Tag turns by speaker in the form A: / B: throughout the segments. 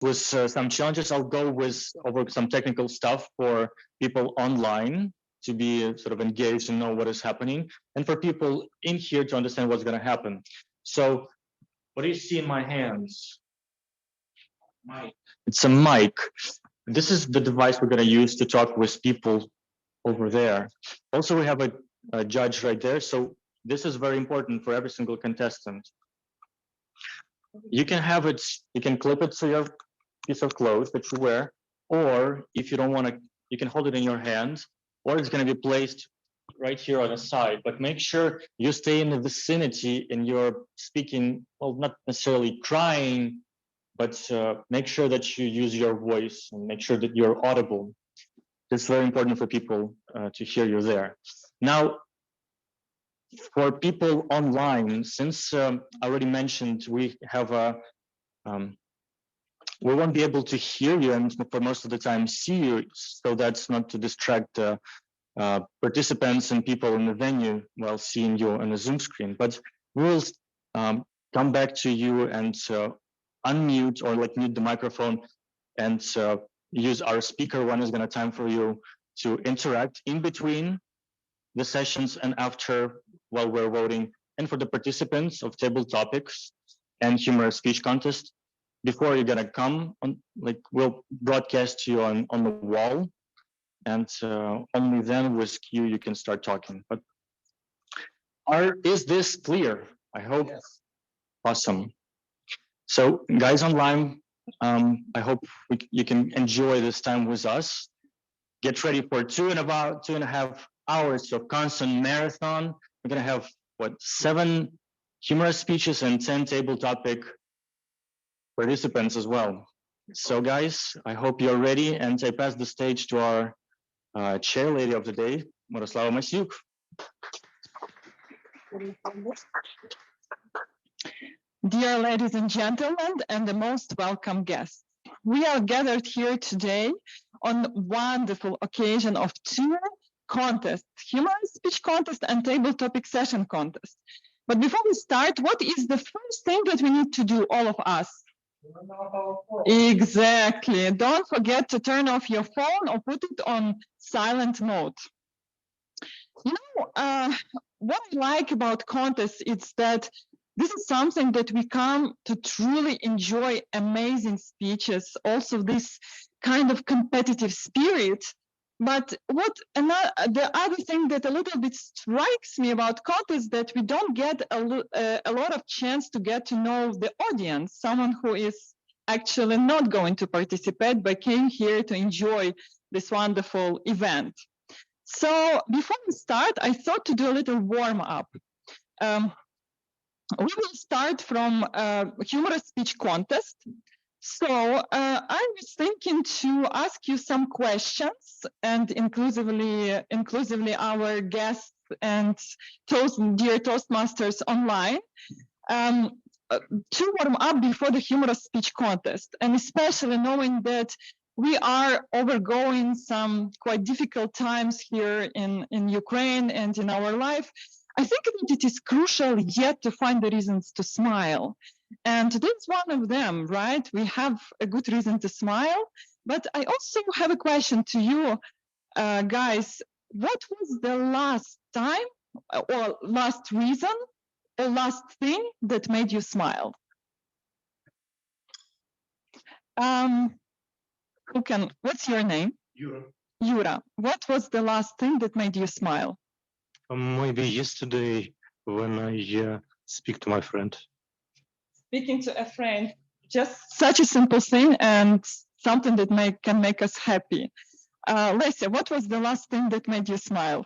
A: with some challenges. I'll go over some technical stuff for people online to be sort of engaged and know what is happening, and for people in here to understand what's going to happen. So what do you see in my hands? Mic. It's a mic. This is the device we're going to use to talk with people over there. Also, we have a judge right there. So this is very important for every single contestant. You can have it, you can clip it to your piece of clothes that you wear, or if you don't want to, you can hold it in your hand, or it's going to be placed right here on the side. But make sure you stay in the vicinity and you're speaking, well, not necessarily crying, but make sure that you use your voice and make sure that you're audible. It's very important for people to hear you there. Now, for people online, since I already mentioned we have we won't be able to hear you and for most of the time see you, so that's not to distract participants and people in the venue while seeing you on the Zoom screen. But we will come back to you and unmute or like mute the microphone and use our speaker when it's gonna time for you to interact in between the sessions and after while we're voting. And for the participants of table topics and humorous speech contest, before you're gonna come on, like we'll broadcast you on the wall, and only then with cue you can start talking. But is this clear? I hope. Yes. Awesome. So guys online, I hope you can enjoy this time with us. Get ready for about 2.5 hours of constant marathon. We're gonna have what, 7 humorous speeches and 10 table topic participants as well. So guys, I hope you're ready, and I pass the stage to our chair lady of the day, Myroslava Masyuk.
B: Dear ladies and gentlemen, and the most welcome guests, we are gathered here today on wonderful occasion of 2 contests, humorous speech contest and table topic session contest. But before we start, what is the first thing that we need to do, all of us? Exactly. Don't forget to turn off your phone or put it on silent mode. You know, what I like about contests is that this is something that we come to truly enjoy amazing speeches, also this kind of competitive spirit. But the other thing that a little bit strikes me about contests that we don't get a lot of chance to get to know the audience, someone who is actually not going to participate but came here to enjoy this wonderful event. So before we start, I thought to do a little warm up. We will start from humorous speech contest. So I was thinking to ask you some questions, and inclusively our guests and dear Toastmasters online, to warm up before the humorous speech contest, and especially knowing that we are overgoing some quite difficult times here in Ukraine and in our life. I think that it is crucial yet to find the reasons to smile. And that's one of them, right? We have a good reason to smile. But I also have a question to you, guys. What was the last time or last reason or last thing that made you smile? What's your name?
C: Yura.
B: Yura. What was the last thing that made you smile?
C: Maybe yesterday when I speak to my friend.
B: Speaking to a friend, just such a simple thing and something that can make us happy. Lesia, what was the last thing that made you smile?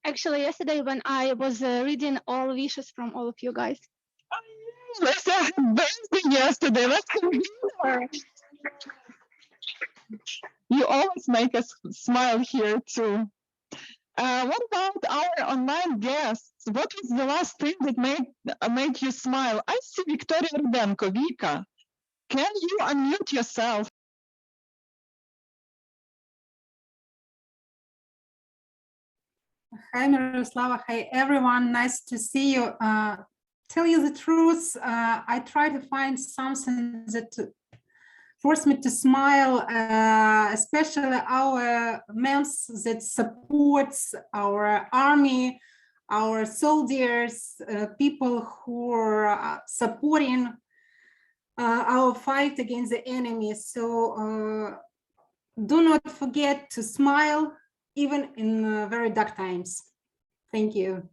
D: Actually, yesterday when I was reading all wishes from all of you guys.
B: Lesia had birthday yesterday. Let's her. You always make us smile here too. What about our online guests? What was the last thing that made you smile? I see Victoria Rudenko. Vika, can you unmute yourself?
E: Hi, Myroslava. Hi, everyone. Nice to see you. Tell you the truth, I try to find something that forced me to smile, especially our men that supports our army, our soldiers, people who are supporting our fight against the enemy. So do not forget to smile, even in very dark times. Thank you.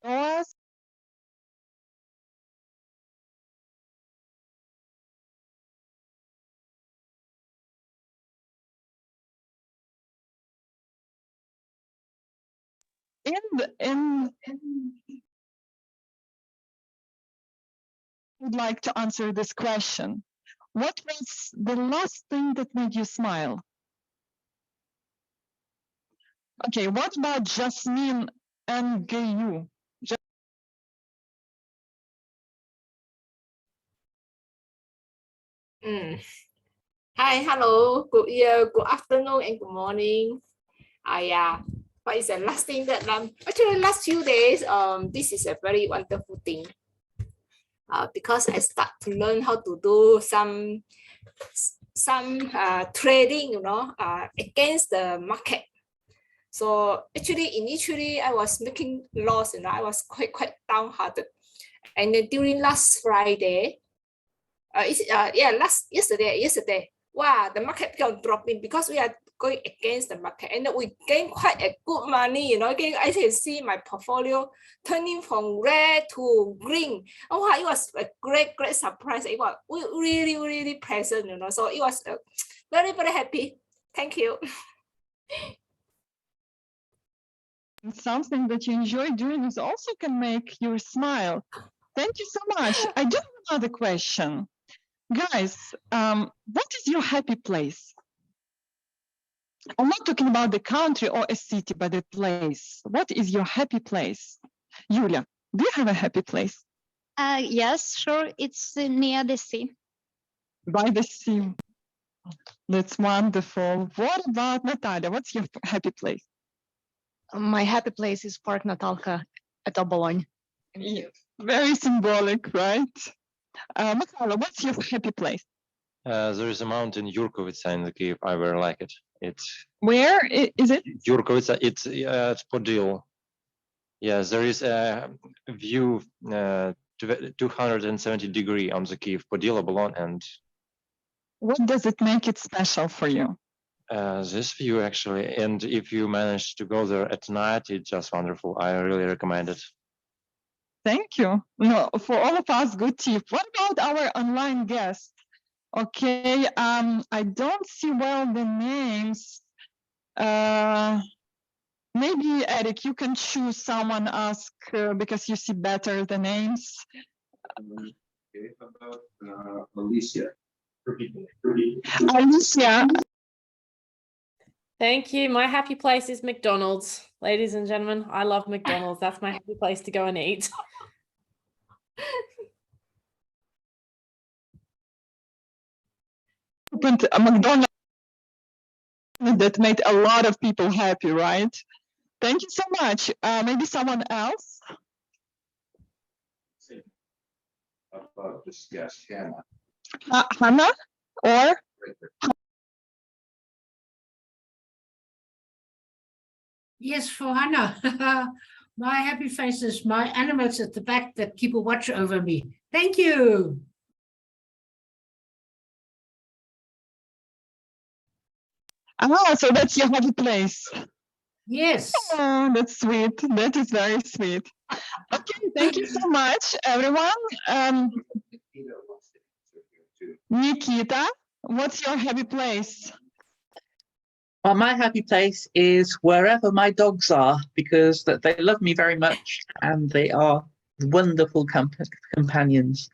B: Yours? Would like to answer this question. What was the last thing that made you smile? Okay, what about Jasmine and Gayu?
F: Hi, hello, good afternoon and good morning. What is the last thing that actually last few days, this is a very wonderful thing. Because I start to learn how to do some trading, against the market. So actually, initially, I was making loss, I was quite downhearted. And then during last Friday, yesterday, wow, the market kept dropping because we are going against the market, and we gain quite a good money. Again, I can see my portfolio turning from red to green. Oh, wow, it was a great surprise. It was really pleasant. So it was very happy. Thank you.
B: Something that you enjoy doing is also can make you smile. Thank you so much. I do have another question. Guys, what is your happy place? I'm not talking about the country or a city, but a place. What is your happy place? Yulia, do you have a happy place?
D: Yes, sure. It's near the sea.
B: By the sea. That's wonderful. What about Natalia? What's your happy place?
G: My happy place is Park Natalka at Obolon.
B: Very symbolic, right? Mikhailo, what's your happy place?
C: There is a mountain Yurkovitsa in the Kiev. I very like it. It's
B: Where is it?
C: Yurkovitsa. It's at Podil. Yes, there is a view 270 degree on the Kiev, Podil, Obolon, and
B: What does it make it special for you?
C: this view actually. And if you manage to go there at night, it's just wonderful. I really recommend it.
B: Thank you. No, for all of us, good tip. What about our online guests? Okay, I don't see well the names. Maybe Eric, you can choose someone ask because you see better the names.
H: Okay, about Alicia.
B: Alicia.
I: Thank you. My happy place is McDonald's. Ladies and gentlemen, I love McDonald's. That's my happy place to go and eat.
B: Opened a McDonald's that made a lot of people happy, right? Thank you so much. Maybe someone else?
H: About this guest, Hannah.
B: Hannah or?
J: Yes, for Hannah. My happy face is my animals at the back that keep a watch over me. Thank you.
B: Oh, so that's your happy place.
J: Yes.
B: Oh, that's sweet. That is very sweet. Okay, thank you so much, everyone. Nikita, what's your happy place?
K: Well, my happy place is wherever my dogs are, because they love me very much and they are wonderful companions.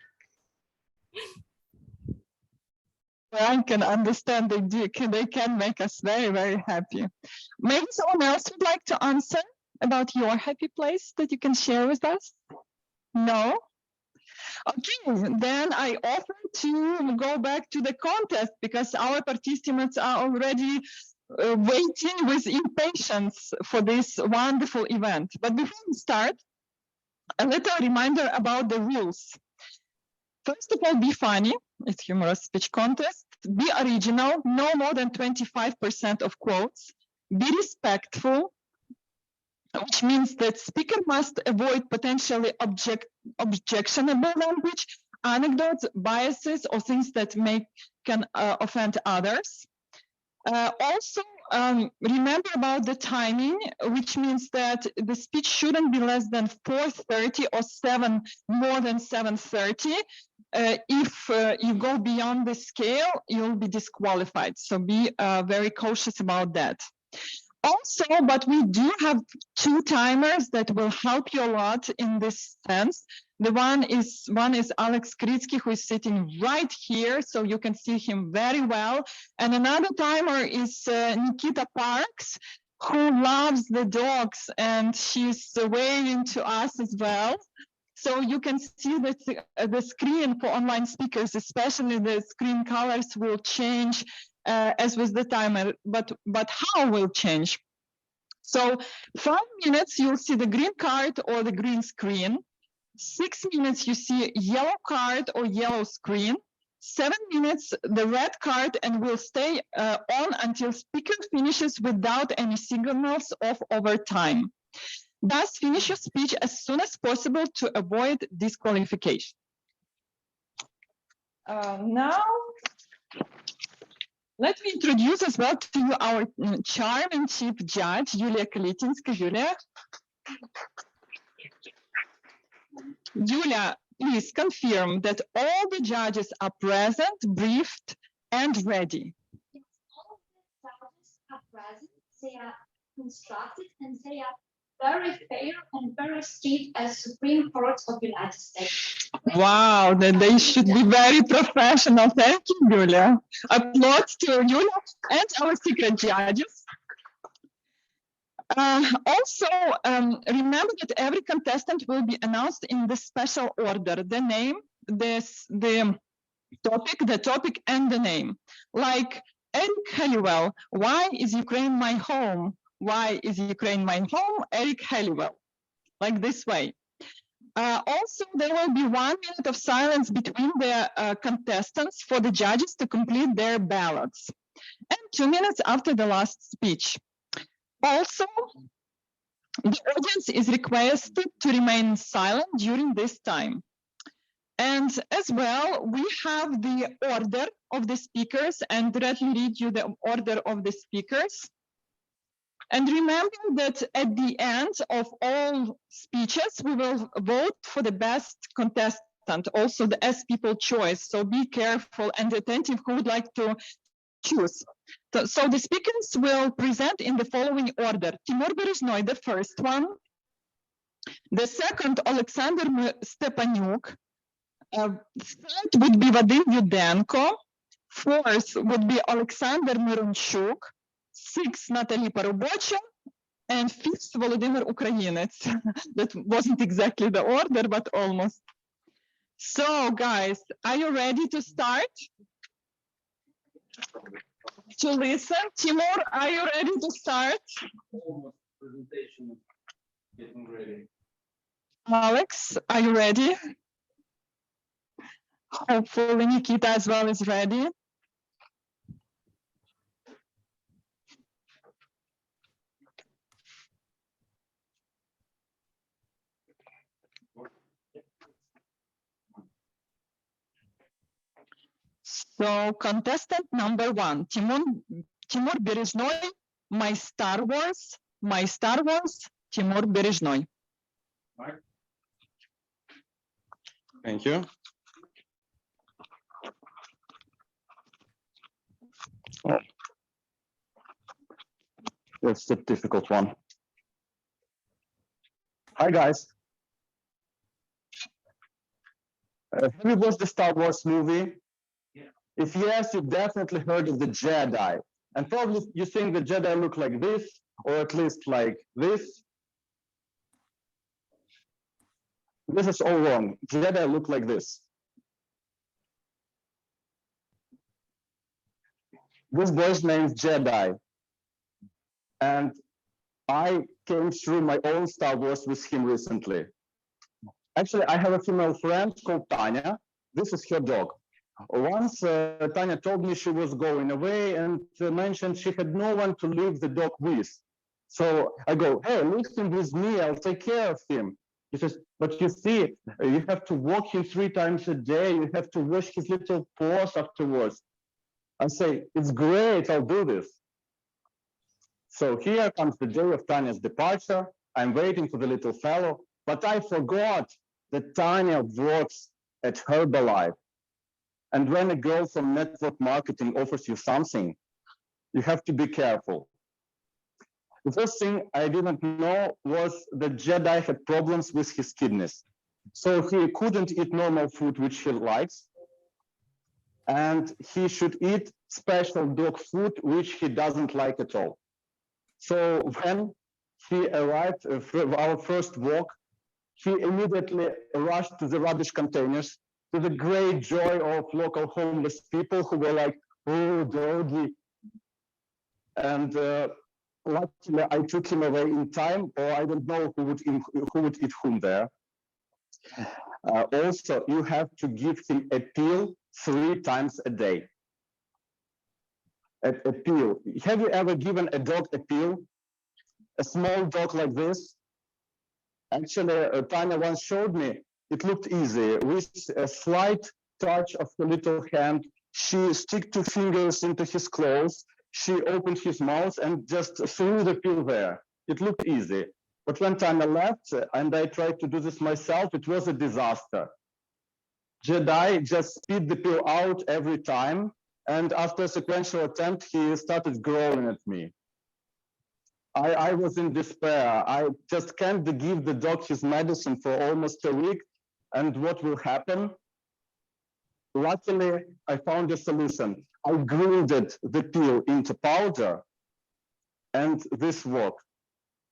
B: I can understand they can make us very happy. Maybe someone else would like to answer about your happy place that you can share with us? No? Okay, then I offer to go back to the contest because our participants are already waiting with impatience for this wonderful event. But before we start, a little reminder about the rules. First of all, be funny. It's humorous speech contest. Be original, no more than 25% of quotes. Be respectful, which means that speaker must avoid potentially objectionable language, anecdotes, biases, or things that can offend others. Also, remember about the timing, which means that the speech shouldn't be less than 4:30 or more than 7:30. If you go beyond the scale, you'll be disqualified. So be very cautious about that. Also, but we do have 2 timers that will help you a lot in this sense. The one is Alex Kritsky, who is sitting right here, so you can see him very well. And another timer is Nikita Parks, who loves the dogs, and she's waving to us as well. So you can see that the screen for online speakers, especially the screen colors, will change as with the timer, but how will change? So 5 minutes, you'll see the green card or the green screen. 6 minutes, you see yellow card or yellow screen. 7 minutes, the red card, and will stay on until speaker finishes without any signals of overtime. Thus, finish your speech as soon as possible to avoid disqualification. Now, let me introduce as well to you our charming chief judge, Yulia Kalitinska. Yulia, please confirm that all the judges are present, briefed, and ready.
L: Yes, all the judges are present. They are instructed and they are very fair and very strict as Supreme Court of the United States.
B: Wow, they should be very professional. Thank you, Yulia. Applause to Yulia and our secret judges. Also, remember that every contestant will be announced in the special order: the name, the topic, and the name. Like Eric Halliwell, why is Ukraine my home? Why is Ukraine my home? Eric Halliwell, like this way. Also, there will be 1 minute of silence between the contestants for the judges to complete their ballots, and 2 minutes after the last speech. Also, the audience is requested to remain silent during this time. And as well, we have the order of the speakers, and let me read you the order of the speakers. And remember that at the end of all speeches, we will vote for the best contestant, also the S people choice. So be careful and attentive who would like to choose. So the speakers will present in the following order: Timur Berezhnoy, the first one. The second, Oleksandr Stepaniuk. Third would be Vadym Yudenko. Fourth would be Oleksandr Myronchuk. Sixth, Nataly Parubocha. And fifth, Volodymyr Ukrainets. That wasn't exactly the order, but almost. So, guys, are you ready to start? To listen? Timur, are you ready to start?
H: Presentation getting ready.
B: Alex, are you ready? Hopefully Nikita as well is ready. So contestant number 1, Timur Berezhnoy, my Star Wars, Timur Berezhnoy.
M: Thank you. That's the difficult one. Hi, guys. Have you watched the Star Wars movie? Yeah. If yes, you definitely heard of the Jedi. And probably you think the Jedi look like this, or at least like this. This is all wrong. Jedi look like this. This boy's name is Jedi. and I came through my own Star Wars with him recently. Actually, I have a female friend called Tanya. This is her dog. Once Tanya told me she was going away and mentioned she had no one to leave the dog with. So I go, hey, leave him with me, I'll take care of him. He says, but you see, you have to walk him 3 times a day, you have to wash his little paws afterwards. I say, it's great, I'll do this. So here comes the day of Tanya's departure. I'm waiting for the little fellow, but I forgot that Tanya works at Herbalife. And when a girl from network marketing offers you something, you have to be careful. The first thing I didn't know was that Jedi had problems with his kidneys. So he couldn't eat normal food, which he likes. And he should eat special dog food, which he doesn't like at all. So when he arrived for our first walk, he immediately rushed to the rubbish containers, to the great joy of local homeless people who were like, oh, doggy. And luckily, I took him away in time, or I don't know who would eat whom there. Also, you have to give him a pill 3 times a day. A pill. Have you ever given a dog a pill? A small dog like this? Actually, Tanya once showed me, it looked easy. With a slight touch of her little hand, she stuck 2 fingers into his clothes, she opened his mouth and just threw the pill there. It looked easy. But when Tanya left, and I tried to do this myself, it was a disaster. Jedi just spit the pill out every time, and after a sequential attempt, he started growling at me. I was in despair. I just can't give the dog his medicine for almost a week, and what will happen? Luckily, I found a solution. I grinded the pill into powder, and this worked.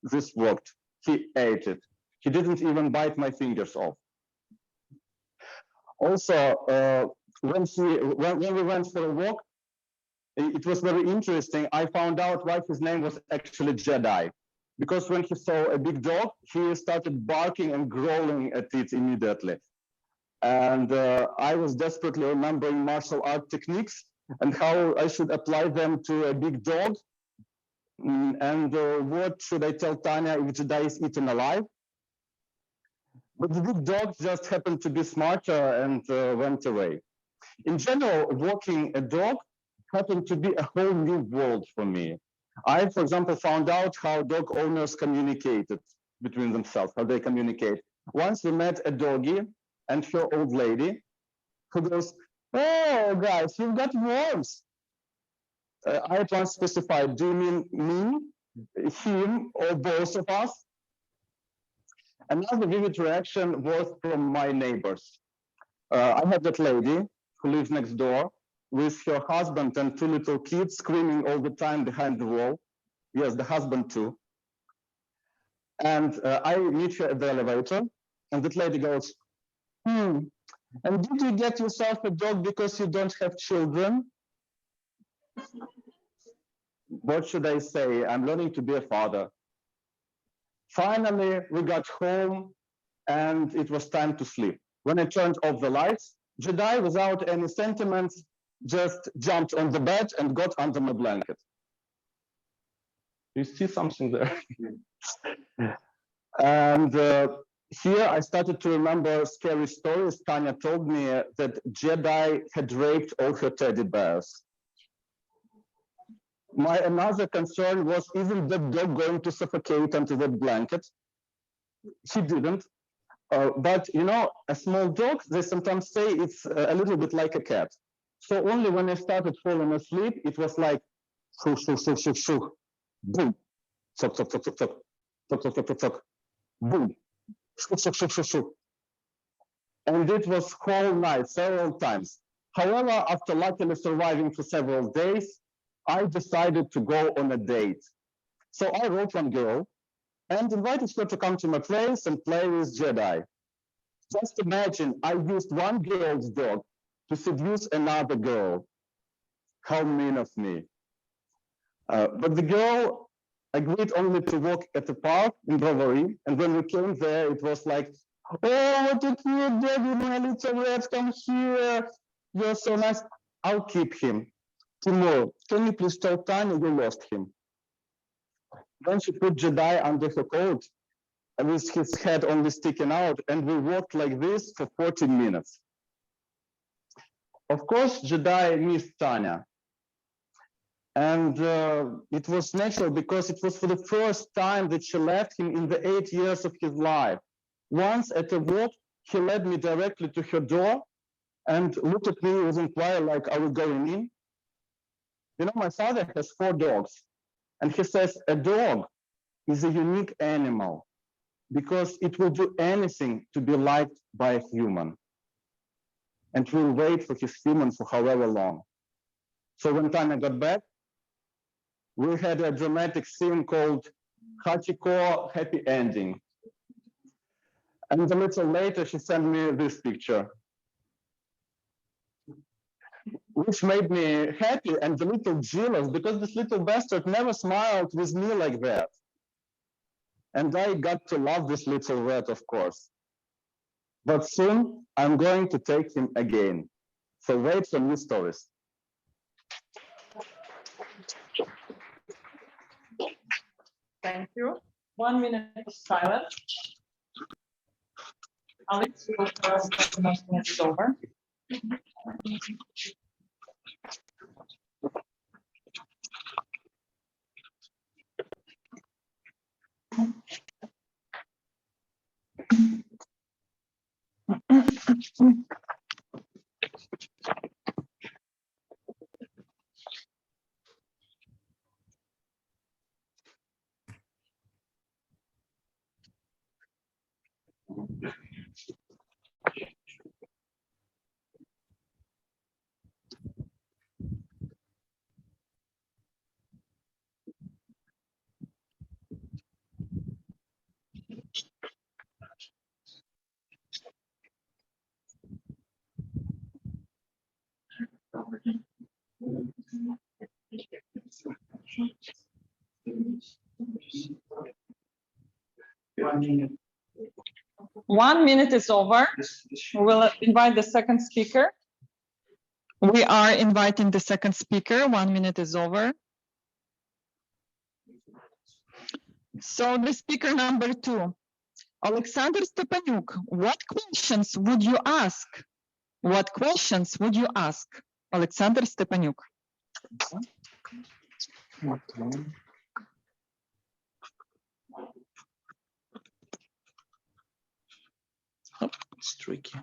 M: This worked. He ate it. He didn't even bite my fingers off. Also, when we went for a walk, it was very interesting. I found out why his name was actually Jedi. Because when he saw a big dog, he started barking and growling at it immediately. And I was desperately remembering martial art techniques and how I should apply them to a big dog. And what should I tell Tanya if Jedi is eaten alive? But the big dog just happened to be smarter and went away. In general, walking a dog happened to be a whole new world for me. I, for example, found out how dog owners communicated between themselves, how they communicate. Once we met a doggy and her old lady who goes, oh, guys, you've got worms. I at once specified, do you mean me, him, or both of us? Another vivid reaction was from my neighbors. I had that lady who lives next door with her husband and 2 little kids screaming all the time behind the wall. Yes, the husband too. And I meet her at the elevator, and that lady goes, and did you get yourself a dog because you don't have children? What should I say? I'm learning to be a father. Finally, we got home, and it was time to sleep. When I turned off the lights, Jedi, without any sentiments, just jumped on the bed and got under my blanket. You see something there? And here I started to remember scary stories. Tanya told me that Jedi had raped all her teddy bears. My another concern was, isn't the dog going to suffocate under that blanket? He didn't. But, you know, a small dog, they sometimes say it's a little bit like a cat. So only when I started falling asleep, it was like, shoo, shoo, shoo, shoo, shoo, boom, chok, chok, chok, chok, chok, chok, chok, chok, chok, chok, boom, shoo, shoo, shoo, shoo, shoo. And it was whole night, several times. However, after luckily surviving for several days, I decided to go on a date. So I wrote one girl and invited her to come to my place and play with Jedi. Just imagine, I used one girl's dog to seduce another girl. How mean of me. But the girl agreed only to walk at the park in Brovary. And when we came there, it was like, oh, what a cute baby, my little rat, come here. You're so nice. I'll keep him. Timur, can you please tell Tanya you lost him? Then she put Jedi under her coat and with his head only sticking out, and we walked like this for 14 minutes. Of course, Jedi missed Tanya. And it was natural because it was for the first time that she left him in the 8 years of his life. Once at a walk, he led me directly to her door and looked at me with inquiry like, are we going in? You know, my father has 4 dogs. And he says, a dog is a unique animal because it will do anything to be liked by a human. And will wait for his human for however long. So when Tanya got back, we had a dramatic scene called Hachiko Happy Ending. And a little later, she sent me this picture, which made me happy and a little jealous because this little bastard never smiled with me like that. And I got to love this little rat, of course. But soon, I'm going to take him again. So wait for new stories.
B: Thank you. 1 minute of silence. Alex, will the next minute is over. One minute is over. We will invite the second speaker. We are inviting the second speaker. 1 minute is over. So the speaker number 2, Oleksandr Stepaniuk, what questions would you ask? What questions would you ask? Oleksandr Stepaniuk.
K: Oh, it's tricky.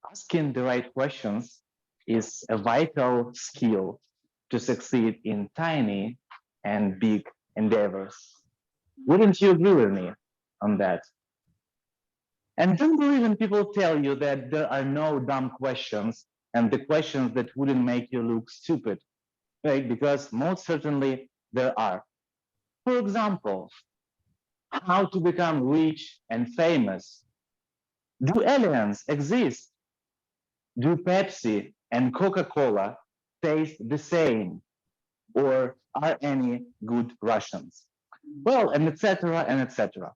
N: Asking the right questions is a vital skill to succeed in tiny and big endeavors. Wouldn't you agree with me on that? And don't believe when people tell you that there are no dumb questions and the questions that wouldn't make you look stupid, right? Because most certainly there are. For example, how to become rich and famous? Do aliens exist? Do Pepsi and Coca-Cola taste the same? Or are any good Russians? Well, and etc. and etc.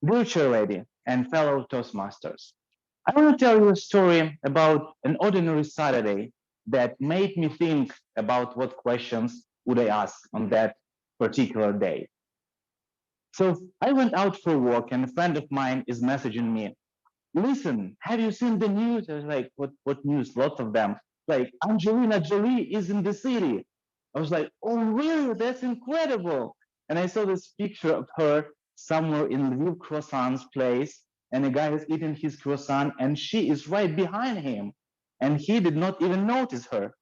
N: Dear chair lady and fellow Toastmasters, I want to tell you a story about an ordinary Saturday that made me think about what questions would I ask on that particular day. So I went out for a walk and a friend of mine is messaging me, listen, have you seen the news? I was like, what news? Lots of them. Like, Angelina Jolie is in the city. I was like, oh, really? That's incredible. And I saw this picture of her somewhere in Lviv Croissant's place, and a guy is eating his croissant, and she is right behind him. And he did not even notice her.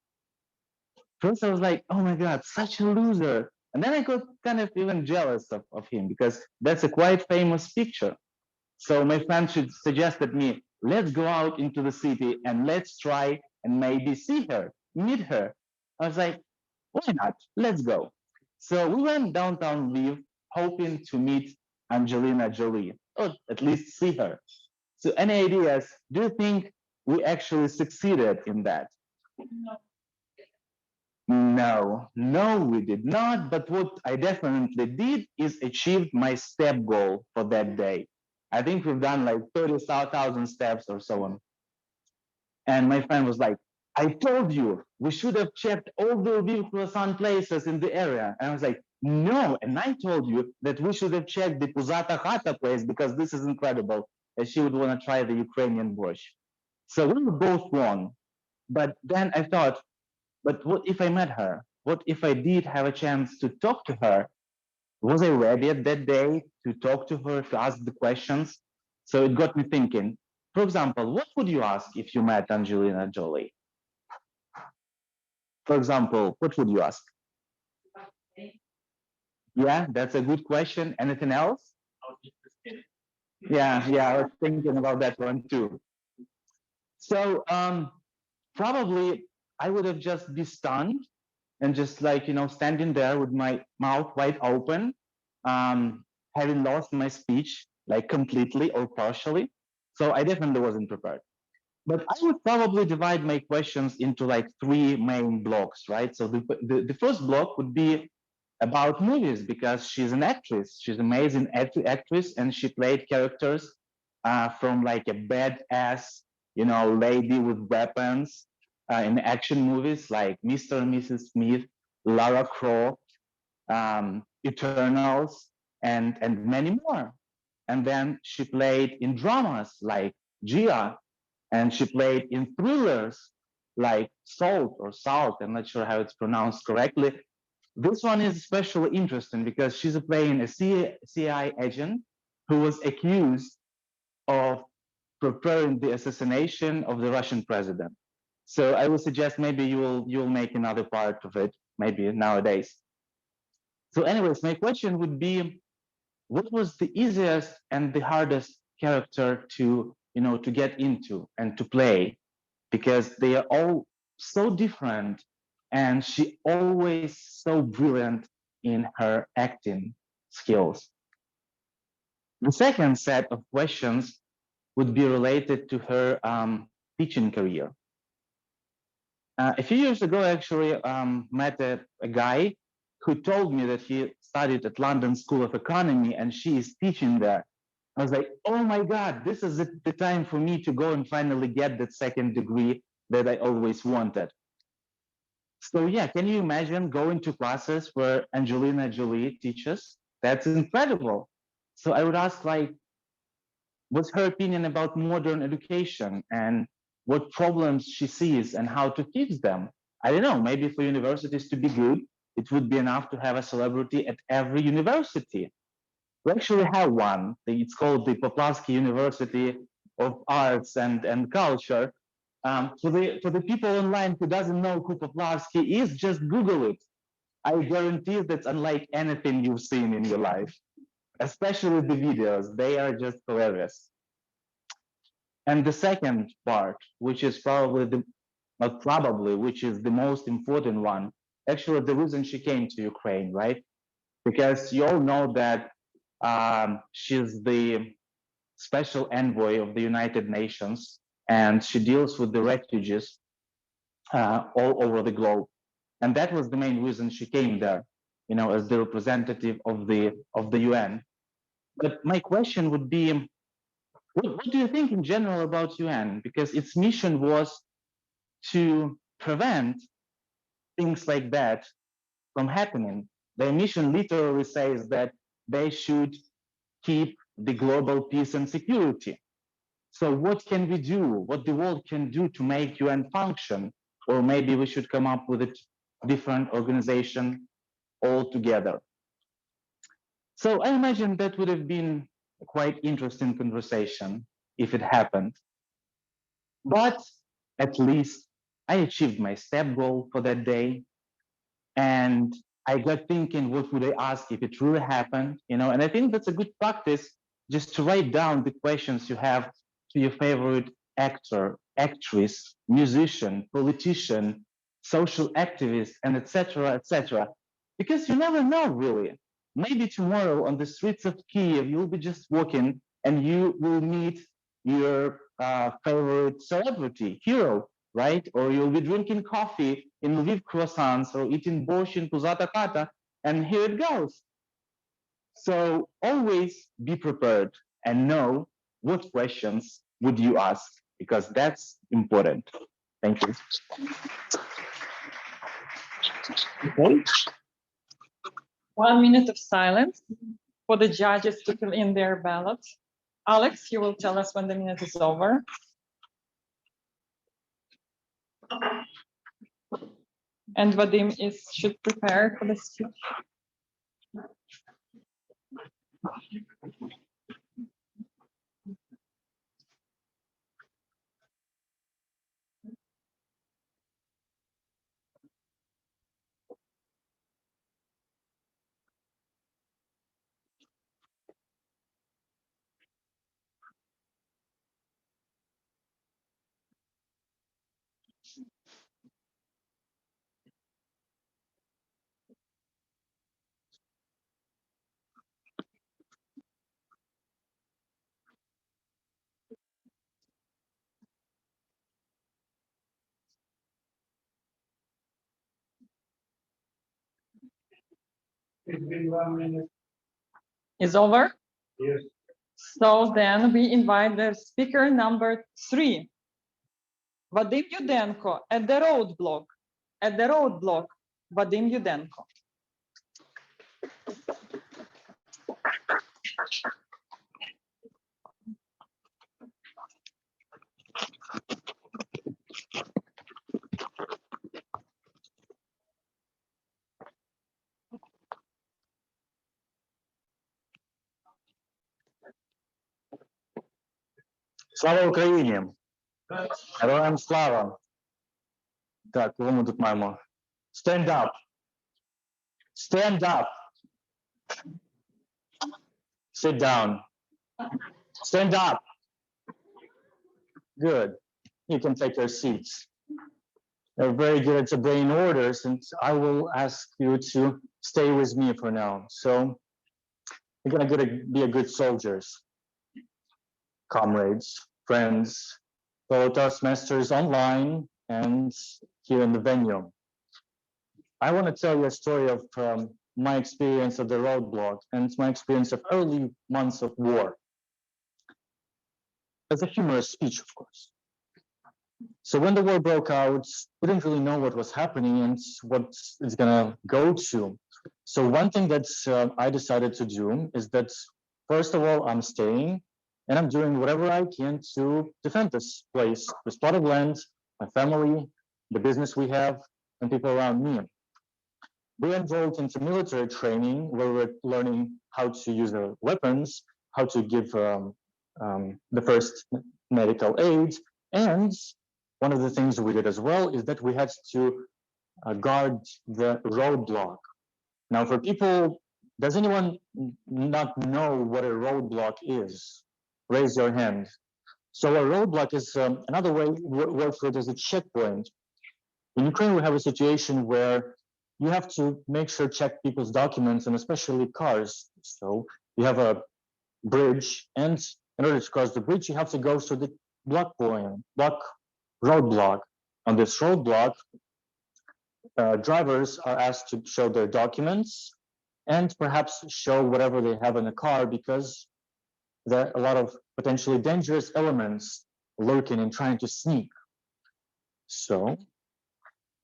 N: First, I was like, oh my God, such a loser. And then I got kind of even jealous of him because that's a quite famous picture. So my friend suggested me, let's go out into the city and let's try and maybe see her, meet her. I was like, why not? Let's go. So we went downtown Lviv, hoping to meet Angelina Jolie, or at least see her. So any ideas? Do you think we actually succeeded in that. No, we did not. But what I definitely did is achieved my step goal for that day. I think we've done like 30,000 steps or so on. And my friend was like, I told you we should have checked all the Lviv croissant places in the area. And I was like, no. And I told you that we should have checked the Puzata Khata place because this is incredible. And she would want to try the Ukrainian borscht. So we were both wrong. But then I thought, but what if I met her? What if I did have a chance to talk to her? Was I ready at that day to talk to her, to ask the questions? So it got me thinking. For example, what would you ask if you met Angelina Jolie? For example, what would you ask? Yeah, that's a good question. Anything else? Yeah, I was thinking about that one too. So probably I would have just been stunned and just like, standing there with my mouth wide open, having lost my speech, like completely or partially. So I definitely wasn't prepared. But I would probably divide my questions into like 3 main blocks, right? So the first block would be about movies because she's an actress. She's an amazing actress, and she played characters from like a badass, lady with weapons in action movies like Mr. and Mrs. Smith, Lara Croft, Eternals, and many more. And then she played in dramas like Gia, and she played in thrillers like Salt, I'm not sure how it's pronounced correctly. This one is especially interesting because she's playing a CIA agent who was accused of preparing the assassination of the Russian president. So I would suggest maybe you'll make another part of it, maybe nowadays. So anyways, my question would be, what was the easiest and the hardest character to get into and to play? Because they are all so different, and she always so brilliant in her acting skills. The second set of questions would be related to her teaching career. A few years ago, I actually met a guy who told me that he studied at London School of Economy and she is teaching there. I was like, oh my God, this is the time for me to go and finally get that second degree that I always wanted. So yeah, can you imagine going to classes where Angelina Jolie teaches? That's incredible. So I would ask, like, what's her opinion about modern education and what problems she sees and how to fix them? I don't know, maybe for universities to be good, it would be enough to have a celebrity at every university. We actually have one. It's called the Poplavsky University of Arts and Culture. For the people online who doesn't know who Poplavsky is, just Google it. I guarantee that's unlike anything you've seen in your life, especially the videos. They are just hilarious. And the second part, which is which is the most important one, actually the reason she came to Ukraine, right? Because you all know that she's the special envoy of the United Nations, and she deals with the refugees all over the globe. And that was the main reason she came there, as the representative of the UN. But my question would be, what do you think in general about UN? Because its mission was to prevent things like that from happening. Their mission literally says that they should keep the global peace and security. So what can we do? What the world can do to make UN function? Or maybe we should come up with a different organization altogether. So I imagine that would have been a quite interesting conversation if it happened. But at least I achieved my step goal for that day. And I got thinking, what would I ask if it really happened? And I think that's a good practice, just to write down the questions you have to your favorite actor, actress, musician, politician, social activist, and etc., etc. Because you never know, really. Maybe tomorrow on the streets of Kiev, you'll be just walking and you will meet your favorite celebrity, hero, right? Or you'll be drinking coffee in Lviv croissants or eating borscht in Puzata Kata, and here it goes. So always be prepared and know what questions would you ask, because that's important. Thank you.
O: Okay. 1 minute of silence for the judges to fill in their ballots. Alex, you will tell us when the minute is over. And Vadym should prepare for the speech.
H: It's been 1 minute.
O: Is over?
H: Yes.
O: So then we invite the speaker number 3, Vadym Yudenko, at the roadblock. At the roadblock, Vadym Yudenko.
A: Слава Україні! Героям слава! Так, кого ми тут маємо? Stand up! Stand up! Sit down! Stand up! Good. You can take your seats. They're very good at obeying orders, and I will ask you to stay with me for now. So you're gonna be a good soldiers, comrades, friends, fellow Toastmasters online and here in the venue. I want to tell you a story of my experience of the roadblock and my experience of early months of war. As a humorous speech, of course. So when the war broke out, we didn't really know what was happening and what it's gonna go to. So one thing that I decided to do is that, first of all, I'm staying and I'm doing whatever I can to defend this place, this plot of land, my family, the business we have, and people around me. We enrolled into military training where we're learning how to use the weapons, how to give the first medical aid, and one of the things we did as well is that we had to guard the roadblock. Now, for people, does anyone not know what a roadblock is? Raise your hand. So a roadblock is another word for it is a checkpoint. In Ukraine, we have a situation where you have to make sure check people's documents and especially cars. So you have a bridge, and in order to cross the bridge, you have to go through the roadblock. On this roadblock, drivers are asked to show their documents and perhaps show whatever they have in the car, because there are a lot of potentially dangerous elements lurking and trying to sneak. So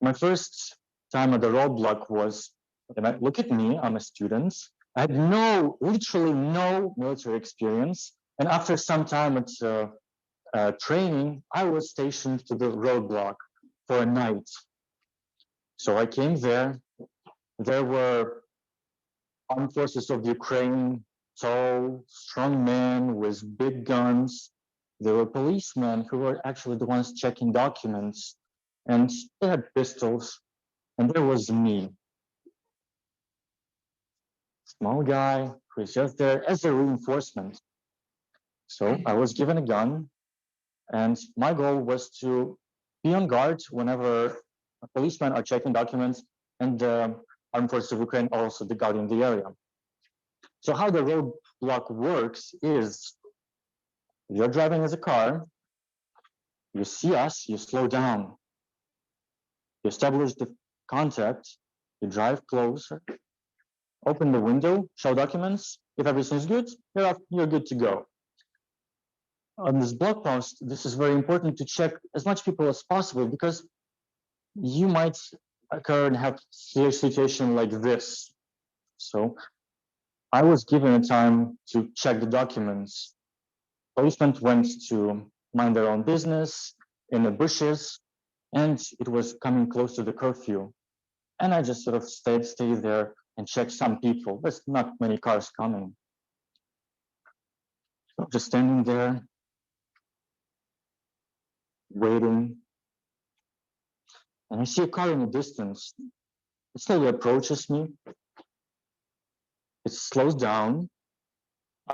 A: my first time at the roadblock was, and look at me, I'm a student. I had literally no military experience. And after some time at training, I was stationed to the roadblock for a night. So I came there. There were armed forces of Ukraine, tall, strong men with big guns. There were policemen who were actually the ones checking documents, and they had pistols. And there was me, small guy who is just there as a reinforcement. So I was given a gun, and my goal was to be on guard whenever policemen are checking documents and armed forces of Ukraine are also guarding the area. So how the roadblock works is you're driving as a car, You see us, you slow down. You establish the contact, you drive closer, open the window, show documents. If everything's good, you're good to go. On this blog post, this is very important to check as much people as possible because you might occur and have a situation like this. So I was given a time to check the documents. Policemen went to mind their own business in the bushes, and it was coming close to the curfew. And I just sort of stayed there and checked some people. There's not many cars coming. So just standing there, waiting. And I see a car in the distance. It slowly approaches me. It slows down.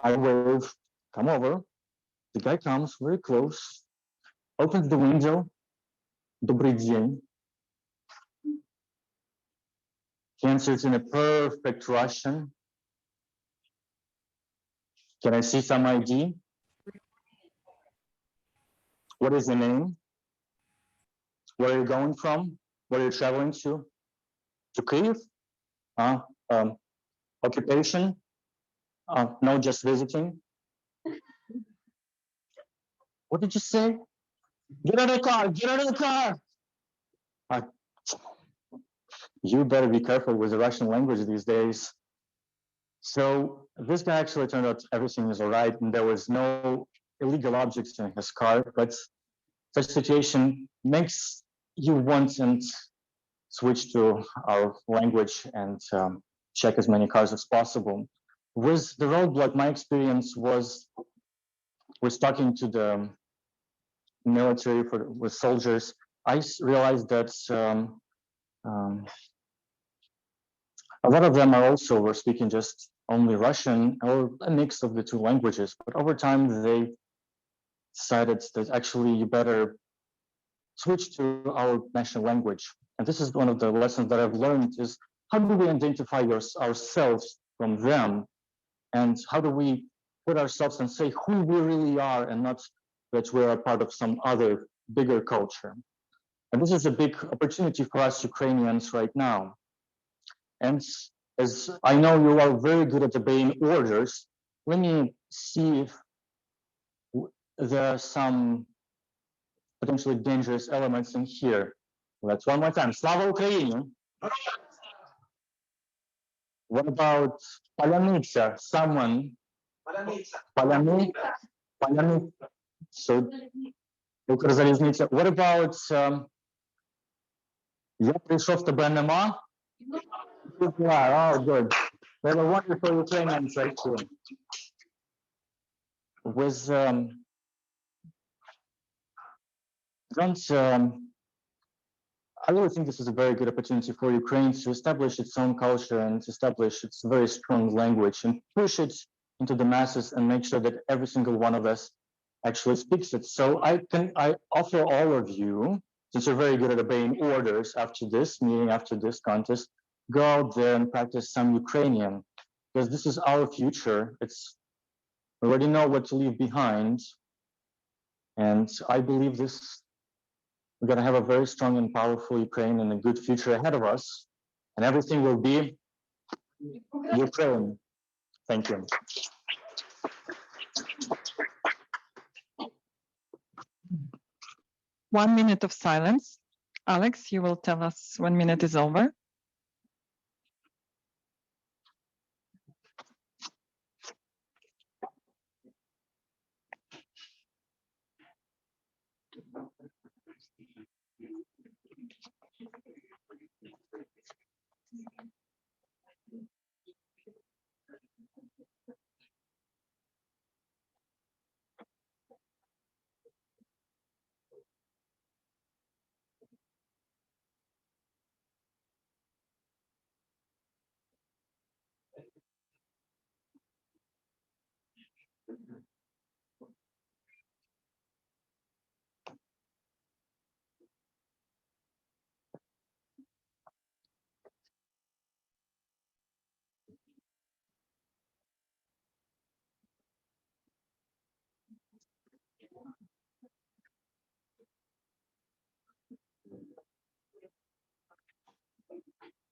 A: I wave, come over. The guy comes very close, opens the window. Добрый день. He answers in a perfect Russian. Can I see some ID? What is the name? Where are you going from? Where are you traveling to? To Kyiv? Occupation? No, just visiting. What did you say? Get out of the car! Get out of the car! You better be careful with the Russian language these days. So this guy actually turned out everything is all right, and there was no illegal objects in his car, but such situation makes you want and switch to our language and check as many cars as possible. With the roadblock, my experience was talking to the military with soldiers. I realized that a lot of them were speaking just only Russian or a mix of the two languages. But over time, they decided that actually you better switch to our national language. And this is one of the lessons that I've learned is how do we identify ourselves from them? And how do we put ourselves and say who we really are and not that we're a part of some other bigger culture. And this is a big opportunity for us Ukrainians right now. And as I know you are very good at obeying orders, let me see if there are some potentially dangerous elements in here. Let's one more time. Slava Ukraini. What about Palyamytsa? Someone. Palyamytsa. So, Укрзалізниця. What about Я прийшов, тебе нема? Oh, good. They were wonderful Ukrainians right here. With I really think this is a very good opportunity for Ukraine to establish its own culture and establish its very strong language and push it into the masses and make sure that every single one of us actually speaks it. So I offer all of you, since you're very good at obeying orders after this meeting, after this contest, go out there and practice some Ukrainian, because this is our future. We already know what to leave behind. And I believe we're going to have a very strong and powerful Ukraine and a good future ahead of us. And everything will be Ukraine. Thank you.
O: One minute of silence. Alex, you will tell us when minute is over.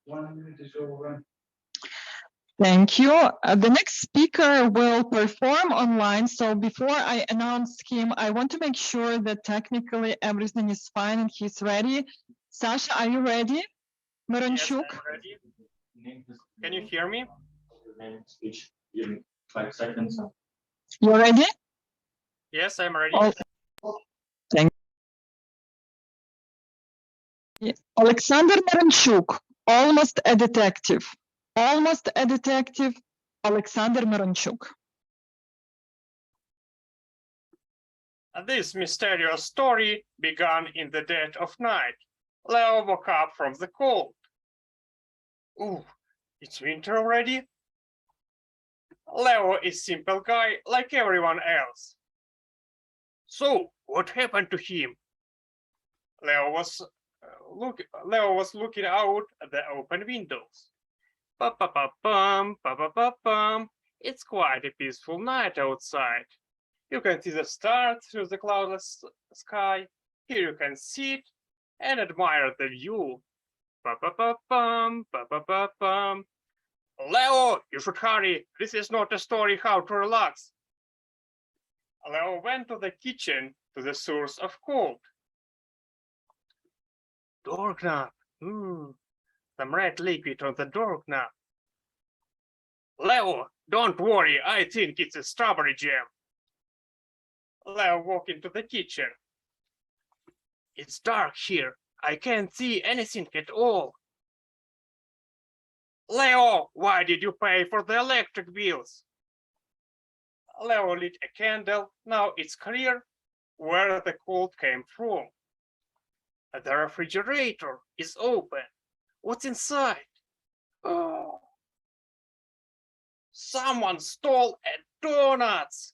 H: 1 minute is over.
B: Thank you. The next speaker will perform online. So before I announce him, I want to make sure that technically everything is fine and he's ready. Sasha, are you ready? Myronchuk?
P: Yes, I'm ready. Can you hear me?
A: Speech in 5 seconds.
B: You ready?
P: Yes, I'm ready.
B: Thank you. Oleksandr Myronchuk, almost a detective. Almost a detective, Oleksandr Myronchuk.
P: This mysterious story began in the dead of night. Leo woke up from the cold. Ooh, it's winter already? Leo is a simple guy like everyone else. So, what happened to him? Leo was looking out at the open windows. Pa-pa-pa-pum, pa-pa-pa-pum. It's quite a peaceful night outside. You can see the stars through the cloudless sky. Here you can sit and admire the view. Pa-pa-pa-pum, pa-pa-pa-pum. Leo, you should hurry. This is not a story how to relax. Leo went to the kitchen, to the source of cold. Door knob. Some red liquid on the door knob. Leo, don't worry. I think it's a strawberry jam. Leo walked into the kitchen. It's dark here. I can't see anything at all. Leo, why did you pay for the electric bills? Leo lit a candle. Now it's clear where the cold came from. The refrigerator is open. What's inside? Oh. Someone stole donuts.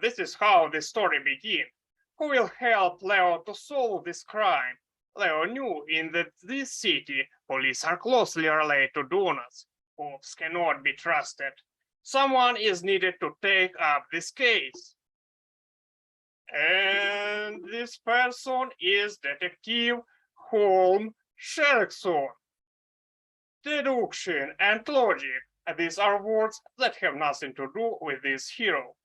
P: This is how the story begins. Who will help Leo to solve this crime? Leo knew in this city, police are closely related to donuts. Cops cannot be trusted. Someone is needed to take up this case. And this person is Detective Holm Sherrickson. Deduction and logic. These are words that have nothing to do with this hero.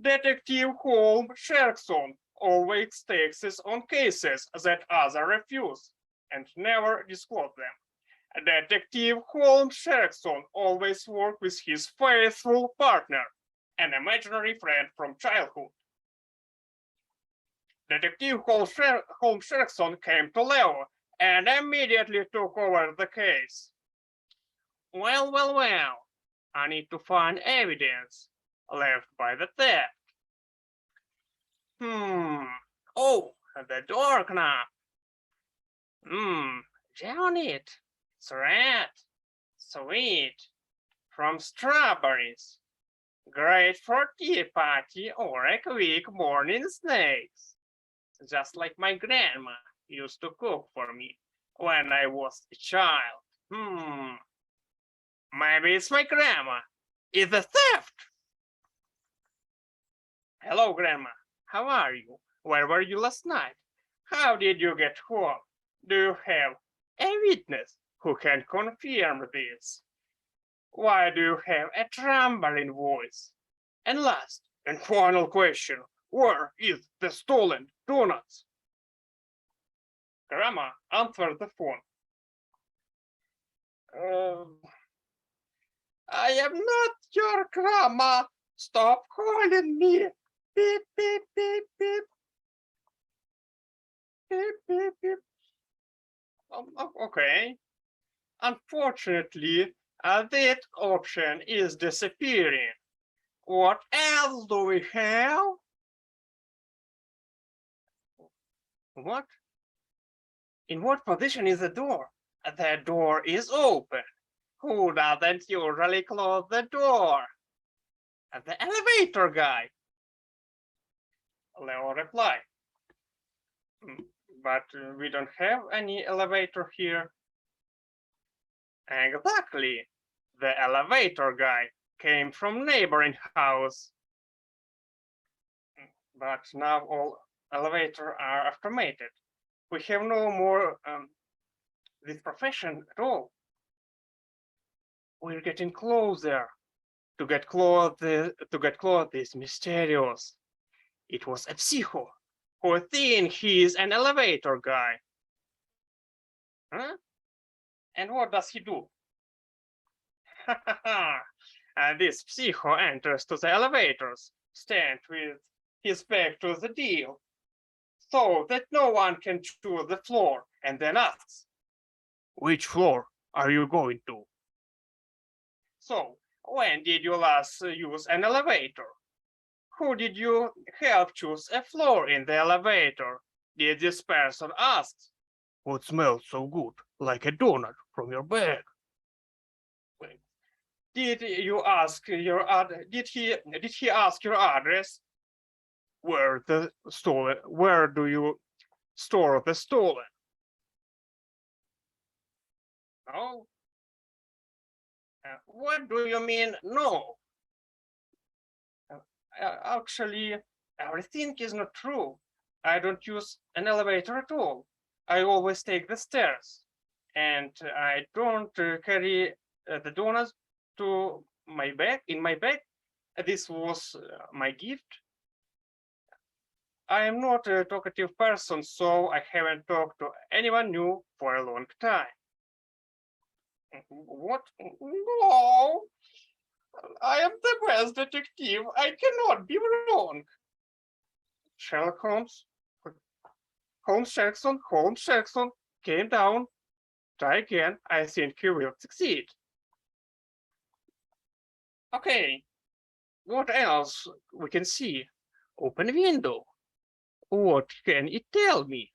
P: Detective Holm Sherrickson always takes on cases that others refuse and never disclose them. Detective Holm Sherrickson always works with his faithful partner, an imaginary friend from childhood. Detective Holm Sherrickson came to Leo and immediately took over the case. Well, I need to find evidence left by the theft. Oh, the door knob. Down it. It's red. Sweet. From strawberries. Great for tea party or a quick morning snacks. Just like my grandma used to cook for me when I was a child. Maybe it's my grandma. It's a theft. Hello, Grandma. How are you? Where were you last night? How did you get home? Do you have a witness who can confirm this? Why do you have a trembling voice? And last and final question, where is the stolen donuts? Grandma answered the phone. I am not your grandma. Stop calling me. Beep, beep, beep, beep. Beep, beep, beep. Okay. Unfortunately, that option is disappearing. What else do we have? What? In what position is the door? The door is open. Who doesn't usually close the door? The elevator guy. Leo replied. But we don't have any elevator here. Exactly. The elevator guy came from neighboring house. But now all elevators are automated. We have no more this profession at all. We're getting closer. To get close, is mysterious. It was a psycho who thinks he is an elevator guy. Huh? And what does he do? And this psycho enters to the elevators, stand with his back to the deal, so that no one can choose the floor, and then asks, "Which floor are you going to?" So, when did you last use an elevator? Who did you help choose a floor in the elevator? Did this person ask, "What smells so good, like a donut from your bag?" Did you ask your did he ask your address? Where do you store the stolen? No. What do you mean, no? Actually, everything is not true. I don't use an elevator at all. I always take the stairs, and I don't carry the donuts to my bag. In my bag, this was my gift. I am not a talkative person, so I haven't talked to anyone new for a long time. What? No, I am the best detective. I cannot be wrong. Sherlock Holmes, Holmes Jackson, came down. Try again. I think you will succeed. Okay, what else we can see? Open window. What can it tell me?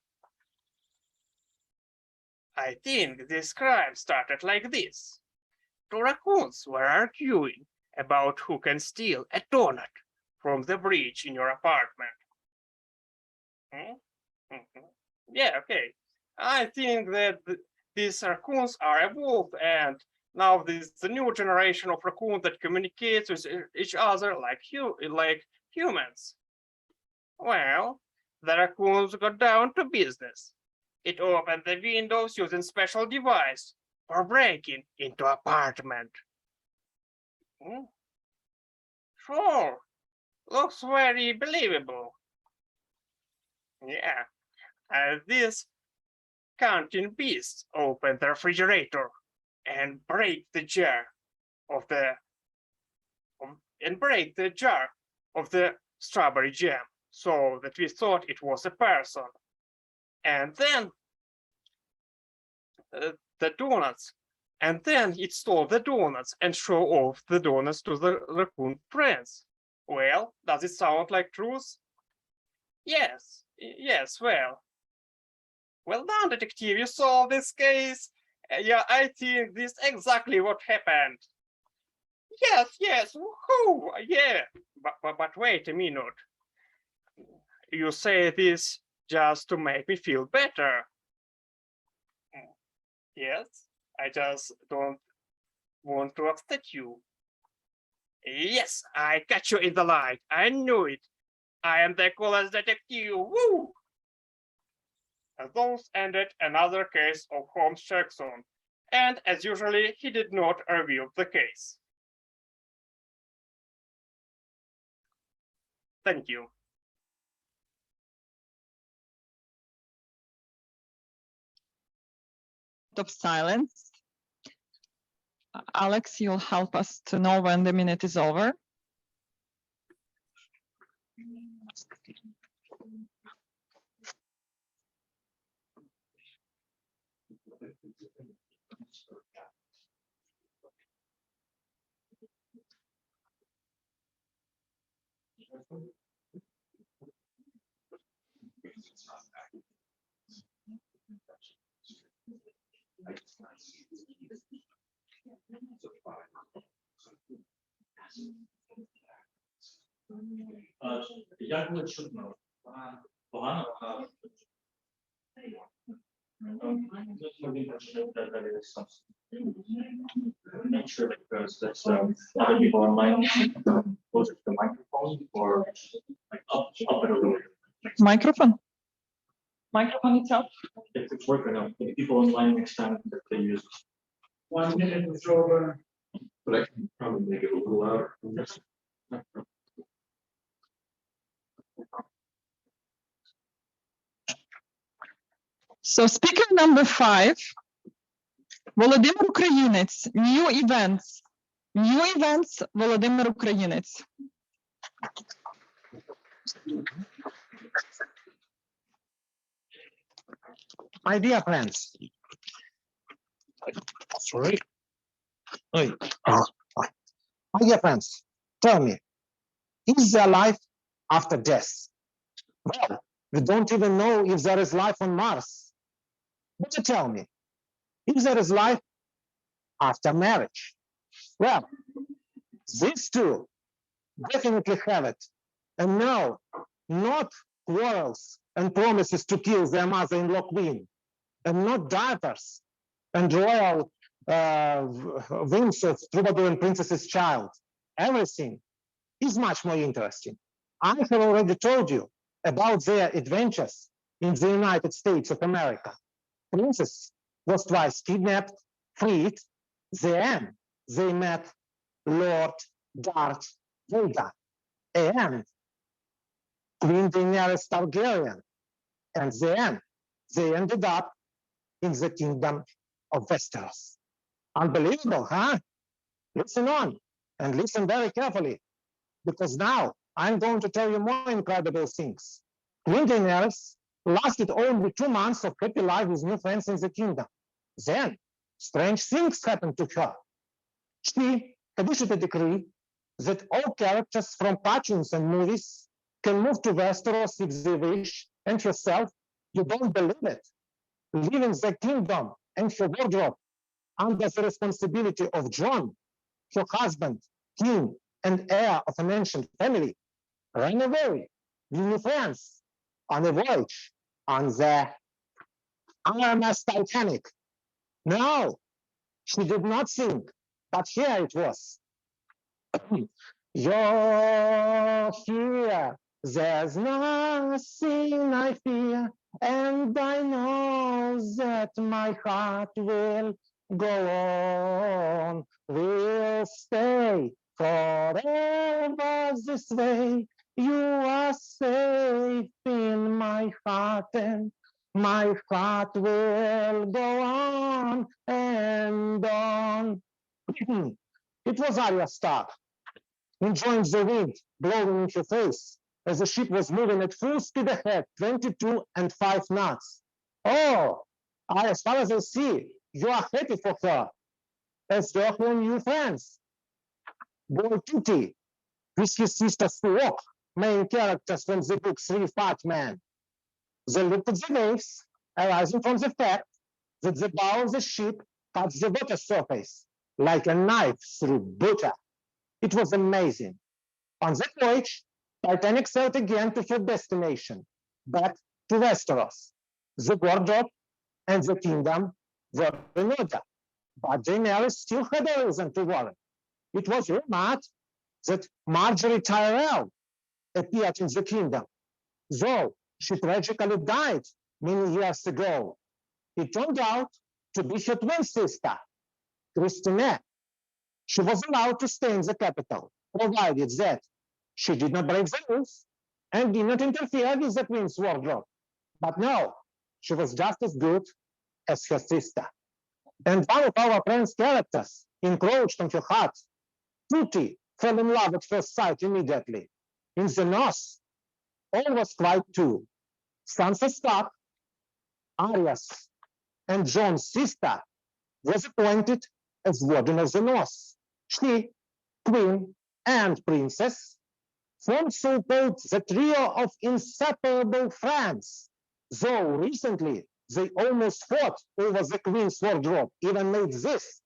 P: I think this crime started like this. Two raccoons were arguing about who can steal a donut from the bridge in your apartment. Yeah, okay. I think that these raccoons are evolved, and now this is the new generation of raccoons that communicates with each other like humans. Well, the raccoons got down to business. It opened the windows using special device for breaking into apartment. Sure, looks very believable. Yeah, this counting beasts opened the refrigerator and break the jar of the strawberry jam, so that we thought it was a person. And then the donuts, and then it stole the donuts and show off the donuts to the raccoon friends. Well, does it sound like truth? Yes, well done, detective, you solved this case. Yeah, I think this is exactly what happened. Yes, woohoo, yeah, but wait a minute. You say this just to make me feel better. Yes, I just don't want to upset you. Yes, I catch you in the light. I knew it. I am the coolest detective. Woo! And those ended another case of Holmes Jackson. And as usually, he did not reveal the case. Thank you.
B: Of silence. Alex, you'll help us to know when the minute is over.
A: Як було чутно? Погано? Make sure because that's other people online closer to the microphone or like up and over.
B: Microphone?
O: Microphone itself.
A: It's working now. The people online next time that they use.
H: 1 minute was over.
A: But I can probably make it a little louder.
B: So speaker number 5, Volodymyr Ukrainets, new events. New events, Volodymyr Ukrainets.
Q: My dear friends, sorry. My dear friends, tell me, is there life after death? Well, we don't even know if there is life on Mars. But you tell me, if there is life after marriage? Well, these two definitely have it. And no, not quarrels and promises to kill their mother-in-law queen, and not diapers and royal wings of troubadour and princess's child. Everything is much more interesting. I have already told you about their adventures in the United States of America. Princess was twice kidnapped, freed, then they met Lord Darth Vader and Queen Daenerys Targaryen, and then they ended up in the kingdom of Westeros. Unbelievable, huh? Listen on and listen very carefully, because now I'm going to tell you more incredible things. Queen Daenerys lasted only 2 months of happy life with new friends in the kingdom. Then strange things happened to her. She had issued a decree that all characters from cartoons and movies can move to Westeros if they wish, and herself, you don't believe it, leaving the kingdom and her wardrobe under the responsibility of Jon, her husband, king, and heir of an ancient family, ran away with new friends on a voyage on the RMS Titanic. No, she did not sink, but here it was. You're here, there's nothing I fear, and I know that my heart will go on, will stay forever this way. You are safe in my heart, and my heart will go on and on. It was Arya Stark, enjoying the wind blowing in her face as the ship was moving at full speed ahead, 22 and 5 knots. Oh, as far as I see, you are happy for her, as they're her new friends. Boy Kitty, with his sister Spock, main characters from the book Three Fat Men. They looked at the waves, arising from the fact that the bow of the ship cuts the water surface like a knife through butter. It was amazing. On that voyage, Titanic sailed again to her destination, back to Westeros. The wardrobe and the kingdom were in order, but Daenerys still had a reason to worry. It was rumored that Marjorie Tyrell appeared in the kingdom, though she tragically died many years ago. It turned out to be her twin sister, Christine. She was allowed to stay in the capital, provided that she did not break the rules and did not interfere with the queen's wardrobe. But no, she was just as good as her sister. And one of our friend's characters encroached on her heart. Tutti fell in love at first sight immediately. In the north, all was quiet too. Sansa Stark, Arya's and Jon's sister, was appointed as Warden of the North. She, Queen, and Princess formed so-called the trio of inseparable friends, though recently they almost fought over the Queen's wardrobe, even made this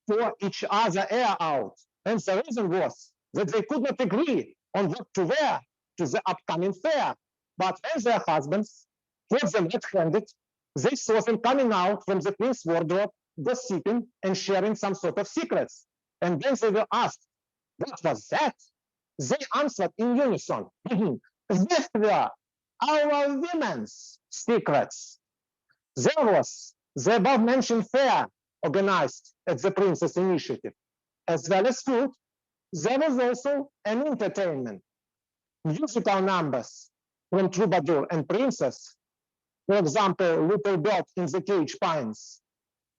Q: for each other air out. And the reason was that they could not agree on what to wear to the upcoming fair. But when their husbands caught them red-handed, they saw them coming out from the Queen's wardrobe, gossiping and sharing some sort of secrets. And then they were asked, what was that? They answered in unison, that were our women's secrets. There was the above-mentioned fair organized at the Princess Initiative. As well as food, there was also an entertainment. Musical numbers from Troubadour and Princess, for example, Little Bird in the Cage Pines,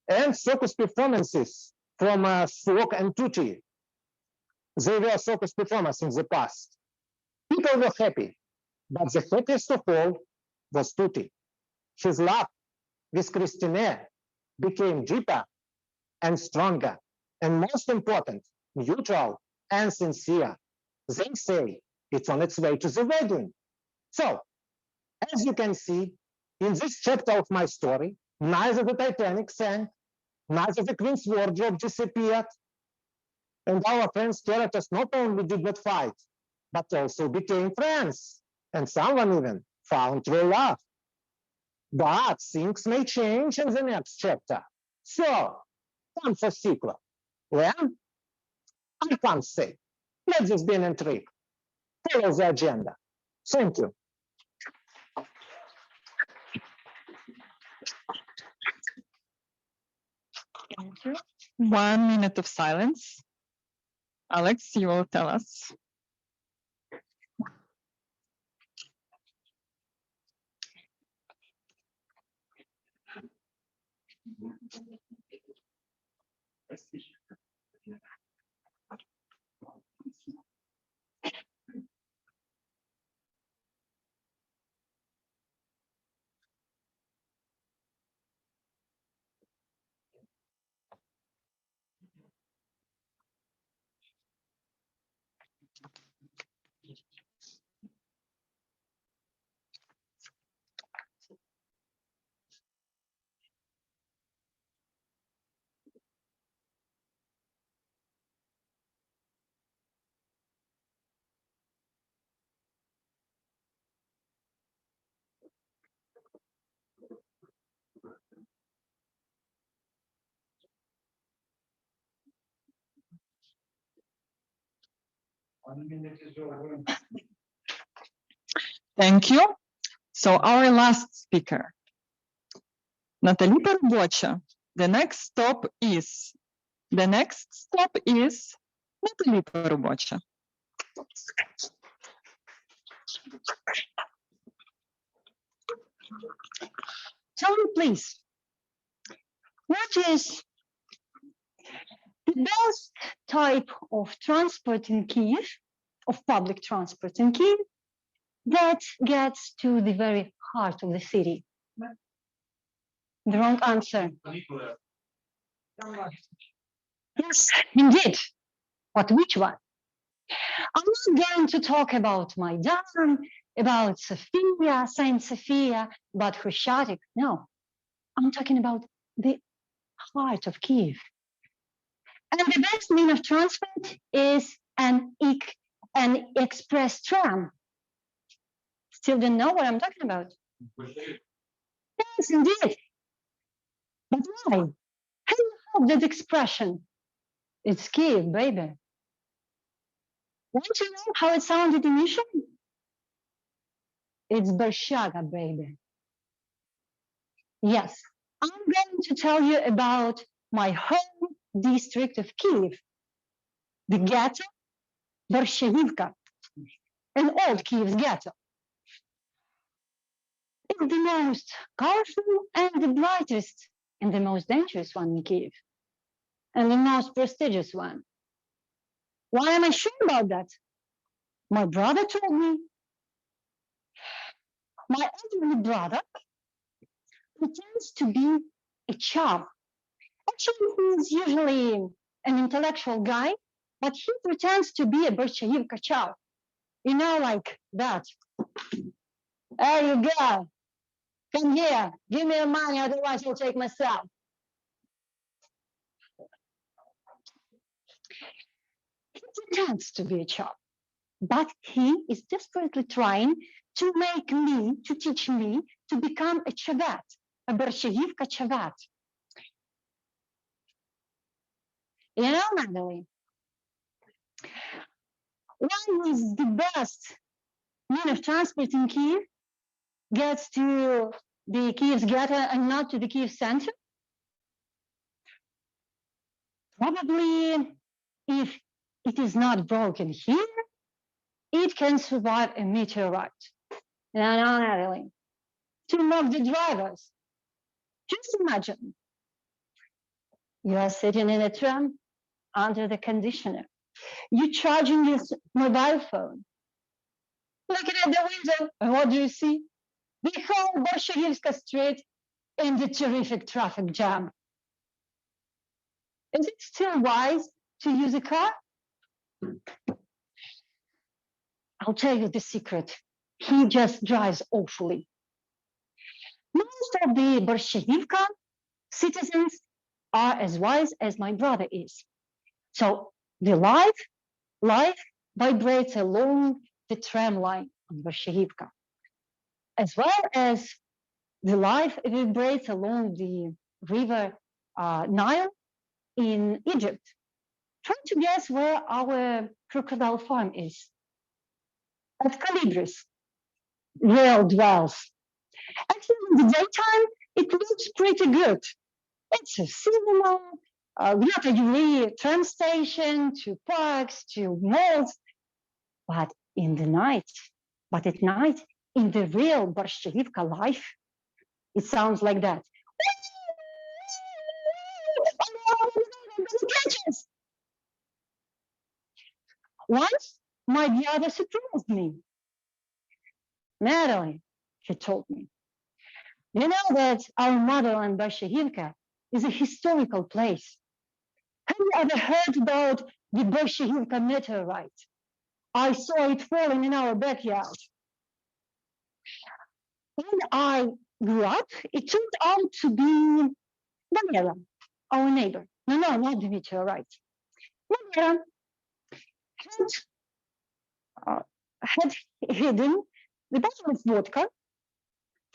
Q: and circus performances from Folk and Tutti. They were circus performers in the past. People were happy, but the happiest of all was Tutti. His love with Christine became deeper and stronger, and most important, mutual and sincere. They say it's on its way to the wedding. So, as you can see, in this chapter of my story, neither the Titanic sank, neither the Queen's wardrobe disappeared, and our friends' characters not only did not fight, but also became friends, and someone even found true love. But things may change in the next chapter. So, time for sequel. When? I can't say. Let this be an intrigue. Follow the agenda. Thank you.
B: Thank you. 1 minute of silence. Alex, you will tell us. Thank you. So our last speaker, Nataly Parubocha. The next stop is Nataly Parubocha.
R: Tell me, please, what is the best type of transport in Kyiv, of public transport in Kyiv, that gets to the very heart of the city? The wrong answer. Yes, indeed. But which one? I'm not going to talk about Maidan, about Sofia, Saint Sophia, about Khreshchatyk. No, I'm talking about the heart of Kyiv. And the best mean of transport is an express tram. Still don't know what I'm talking about? Yes, indeed. But why? How do you have that expression? It's Kyiv, baby. Want to know how it sounded initially? It's Bershaga, baby. Yes, I'm going to tell you about my home district of Kyiv, the ghetto, Berezhnoy, an old Kyiv's ghetto. It's the most colorful and the brightest and the most dangerous one in Kyiv, and the most prestigious one. Why am I sure about that? My brother told me. My elderly brother pretends to be a child. Actually, he's usually an intellectual guy, but he pretends to be a Berezhnoy child. You know, like that. There you go. Come here. Give me your money, otherwise I'll take myself. He pretends to be a child, but he is desperately trying to teach me to become a chavat, a Berezhnoy chavat. You know, Nataly, one is the best mean of transport in Kyiv. gets to the Kyiv ghetto and not to the Kyiv center? Probably, if it is not broken here, it can survive a meteorite. No, Natalie. To mock the drivers. Just imagine. You are sitting in a tram under the conditioner. You're charging your mobile phone. Looking at the window, and what do you see? The whole Bolshevivska street in the terrific traffic jam. Is it still wise to use a car? I'll tell you the secret. He just drives awfully. Most of the Bolshevivka citizens are as wise as my brother is. So the life vibrates along the tram line on Bolshevivka, as well as the life vibrates along the river Nile in Egypt. Try to guess where our crocodile farm is. At Calibris, where dwells. Actually, in the daytime, it looks pretty good. It's a cinema, Yuri tram station, to parks, to malls. But at night, in the real Bolshevivka life, it sounds like that. Once, my brother surprised me. Natalie, he told me, you know that our motherland Bolshevivka is a historical place. Have you ever heard about the Bolshevivka meteorite? I saw it falling in our backyard. When I grew up, it turned out to be Daniela, our neighbor. No, not the meteorite. Daniela had hidden the bottle of vodka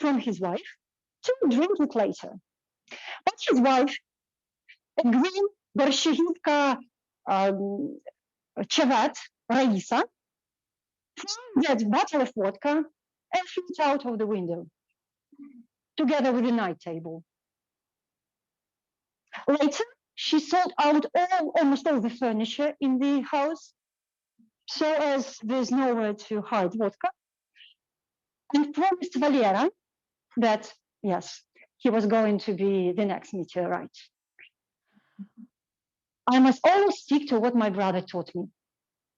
R: from his wife to drink it later. But his wife, a green Bolshevivka Chevat, Raisa, found that bottle of vodka and threw it out of the window, together with the night table. Later, she sold out almost all the furniture in the house, so as there's nowhere to hide vodka, and promised Valera that, yes, he was going to be the next meteorite. I must always stick to what my brother taught me.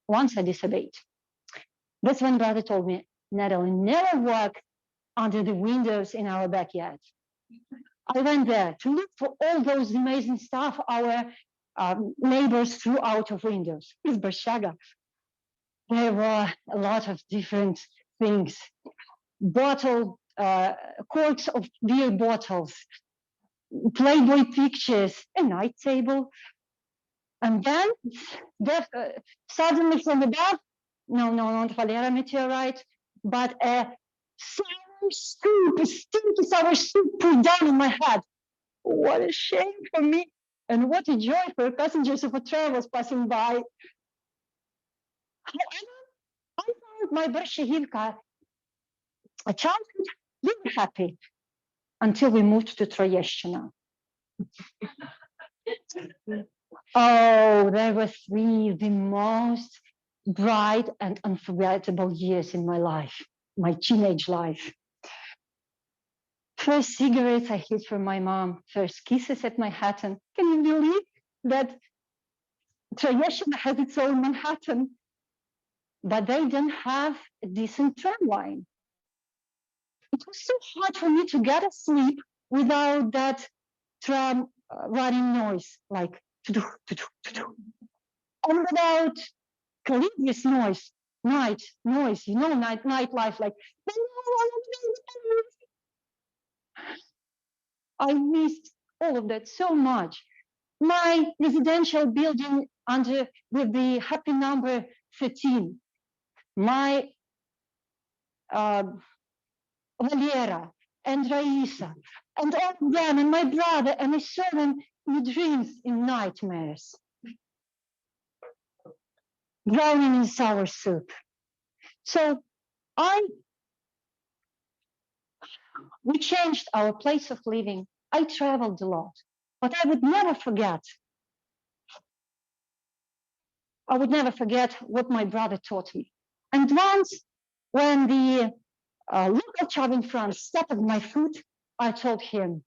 R: Once I disobeyed. That's when brother told me, Natalie, never walk under the windows in our backyard. I went there to look for all those amazing stuff our neighbors threw out of windows. It's Bershaga. There were a lot of different things. Corks of beer bottles, Playboy pictures, a night table. And then suddenly from above, no, not Valera meteorite, but a sour soup, a stinky sour soup poured down on my head. What a shame for me, and what a joy for passengers of a travels passing by. However, I found my Bolshevivka a childhood very happy until we moved to Troyeshchina. Oh, there were three of the most bright and unforgettable years in my life, my teenage life. First cigarettes I hid from my mom, first kisses at Manhattan. Can you believe that Troyeshchina has its own Manhattan, but they don't have a decent tram line? It was so hard for me to get asleep without that tram running noise, like and without Calibris noise, night noise, nightlife, like. I missed all of that so much. My residential building with the happy number 13, my Valera and Raisa, and all of them, and my brother, and I saw them in dreams, in nightmares. Drowning in sour soup. So I We changed our place of living. I traveled a lot, but I would never forget what my brother taught me. And once, when the local child in front stepped on my foot, I told him,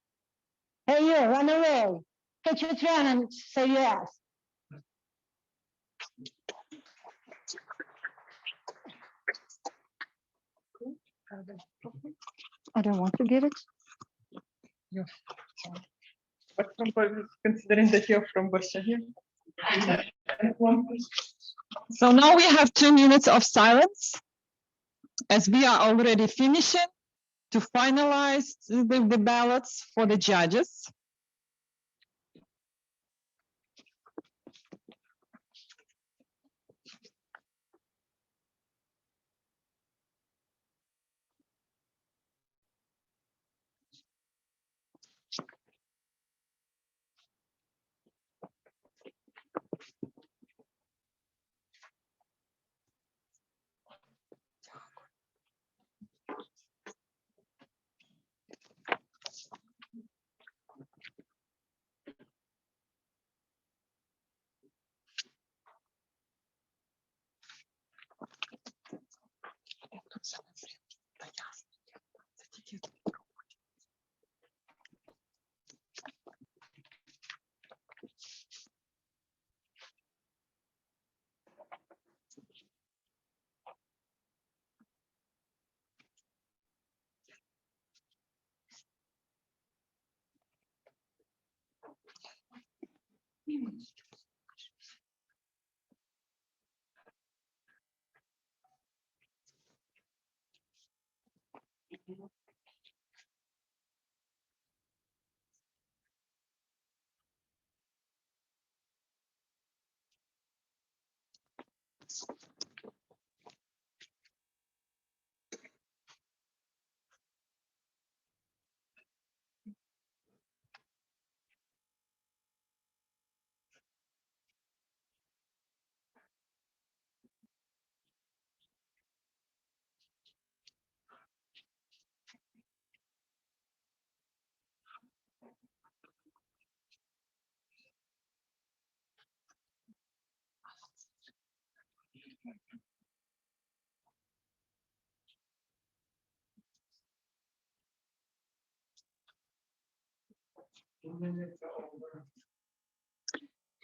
R: "Hey, you, run away. Catch your train and say yes." I don't want to give it.
O: But considering that you're from Russia.
B: So now we have 2 minutes of silence as we are already finishing to finalize the ballots for the judges.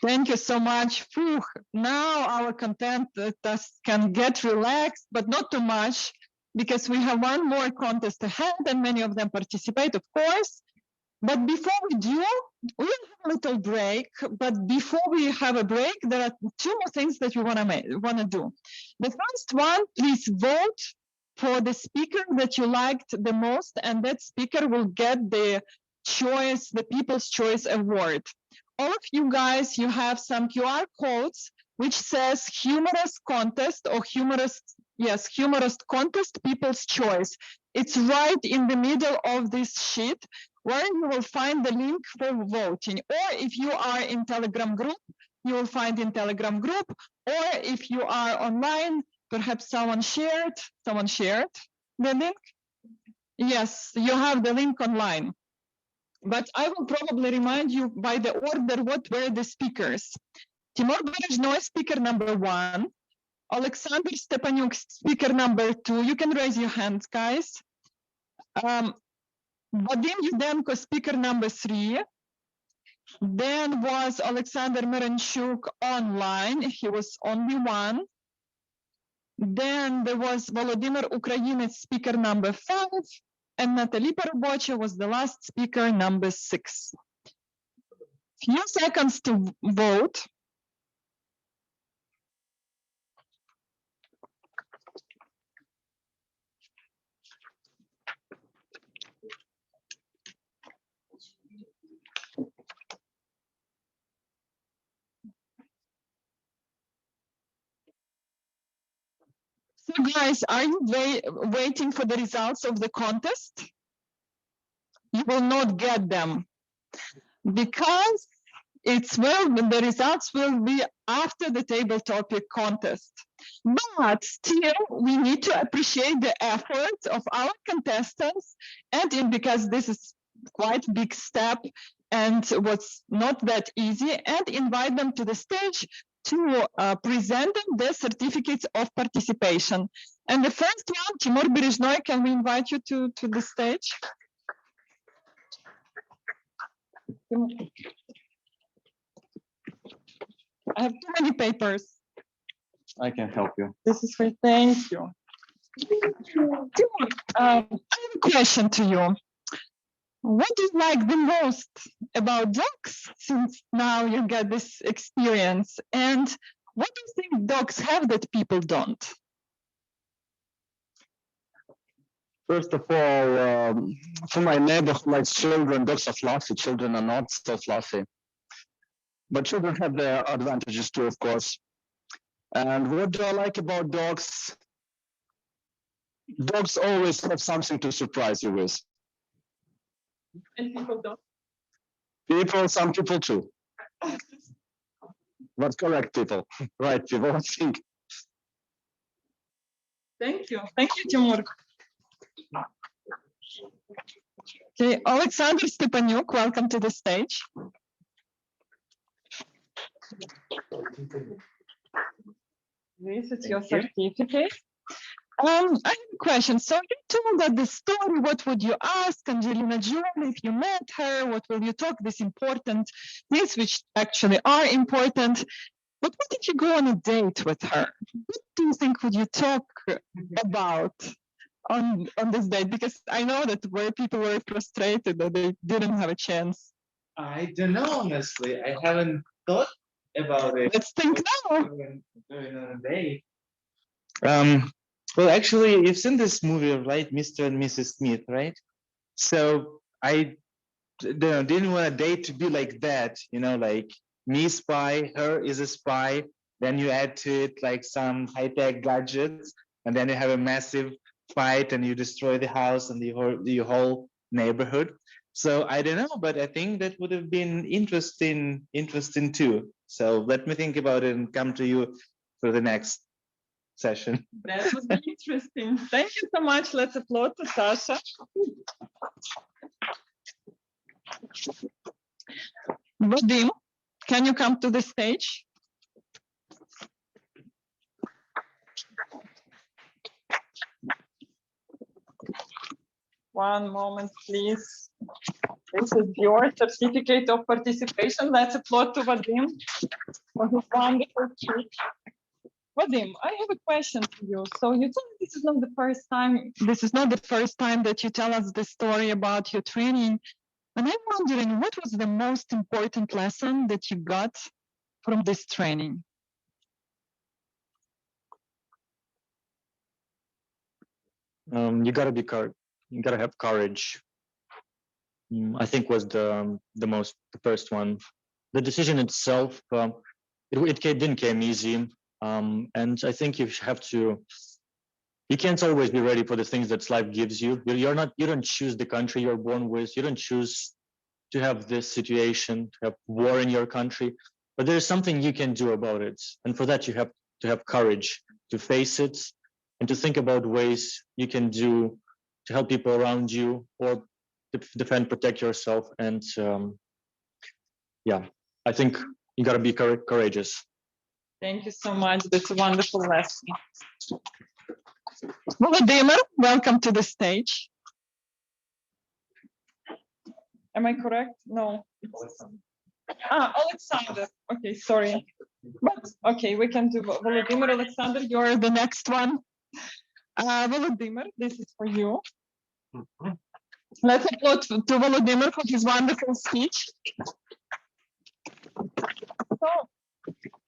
B: Thank you so much. Phew. Now our contestants can get relaxed, but not too much, because we have one more contest ahead and many of them participate, of course. But before we do, we'll have a little break. But before we have a break, there are 2 more things that we want to do. The first one, please vote for the speaker that you liked the most, and that speaker will get the People's Choice Award. All of you guys, you have some QR codes which says Humorous Contest or Humorous Contest People's Choice. It's right in the middle of this sheet where you will find the link for voting. Or if you are in Telegram group, you will find in Telegram group. Or if you are online, perhaps someone shared the link. Yes, you have the link online. But I will probably remind you by the order what were the speakers. Timur Berezhnoy, speaker number 1. Oleksandr Stepaniuk, speaker number 2. You can raise your hands, guys. Vadym Yudenko, speaker number 3. Then was Oleksandr Myronchuk online. He was only 1. Then there was Volodymyr Ukrainets, speaker number 5. And Nataly Parubocha was the last speaker, number 6. Few seconds to vote. So guys, are you waiting for the results of the contest? You will not get them because the results will be after the table topic contest. But still, we need to appreciate the efforts of our contestants, and because this is quite a big step and was not that easy, and invite them to the stage to present them the certificates of participation. And the first one, Timur Berezhnoy, can we invite you to the stage? I have too many papers.
N: I can help you.
B: This is for thank you. Timur, I have a question to you. What do you like the most about dogs since now you get this experience? And what do you think dogs have that people don't?
M: First of all, for my neighbor who likes children, dogs are fluffy. Children are not so fluffy. But children have their advantages too, of course. And what do I like about dogs? Dogs always have something to surprise you with.
B: And people don't.
M: People, some people too. But correct people, right people, I think.
B: Thank you, Timur. Okay, Oleksandr Stepaniuk, welcome to the stage. This is your certificate. I have a question. So you told that the story, what would you ask Angelina Jolie if you met her? What will you talk? These important things which actually are important. But what if you go on a date with her? What do you think would you talk about on this date? Because I know that people were frustrated that they didn't have a chance.
N: I don't know, honestly. I haven't thought about it.
B: Let's think now.
N: Going on a date. Well, actually, you've seen this movie, right? Mr. and Mrs. Smith, right? So I didn't want a date to be like that, like me spy, her is a spy. Then you add to it like some high-tech gadgets, and then you have a massive fight and you destroy the house and the whole neighborhood. So I don't know, but I think that would have been interesting too. So let me think about it and come to you for the next session.
B: That would be interesting. Thank you so much. Let's applaud to Sasha. Vadym, can you come to the stage? One moment, please. This is your certificate of participation. Let's applaud to Vadym for his wonderful speech. Vadym, I have a question to you. So you told me this is not the first time. This is not the first time that you tell us the story about your training. And I'm wondering, what was the most important lesson that you got from this training?
A: You gotta have courage. I think was the first one. The decision itself, it didn't come easy. And I think you can't always be ready for the things that life gives you. You don't choose the country you're born with. You don't choose to have this situation, to have war in your country, but there's something you can do about it. And for that, you have to have courage to face it and to think about ways you can do to help people around you or to defend, protect yourself. And yeah, I think you gotta be courageous.
B: Thank you so much. That's a wonderful lesson. Volodymyr, welcome to the stage. Am I correct? No. Oleksandr. Okay, sorry. But okay, we can do Volodymyr. Oleksandr, you're the next one. Volodymyr, this is for you. Let's applaud to Volodymyr for his wonderful speech. So,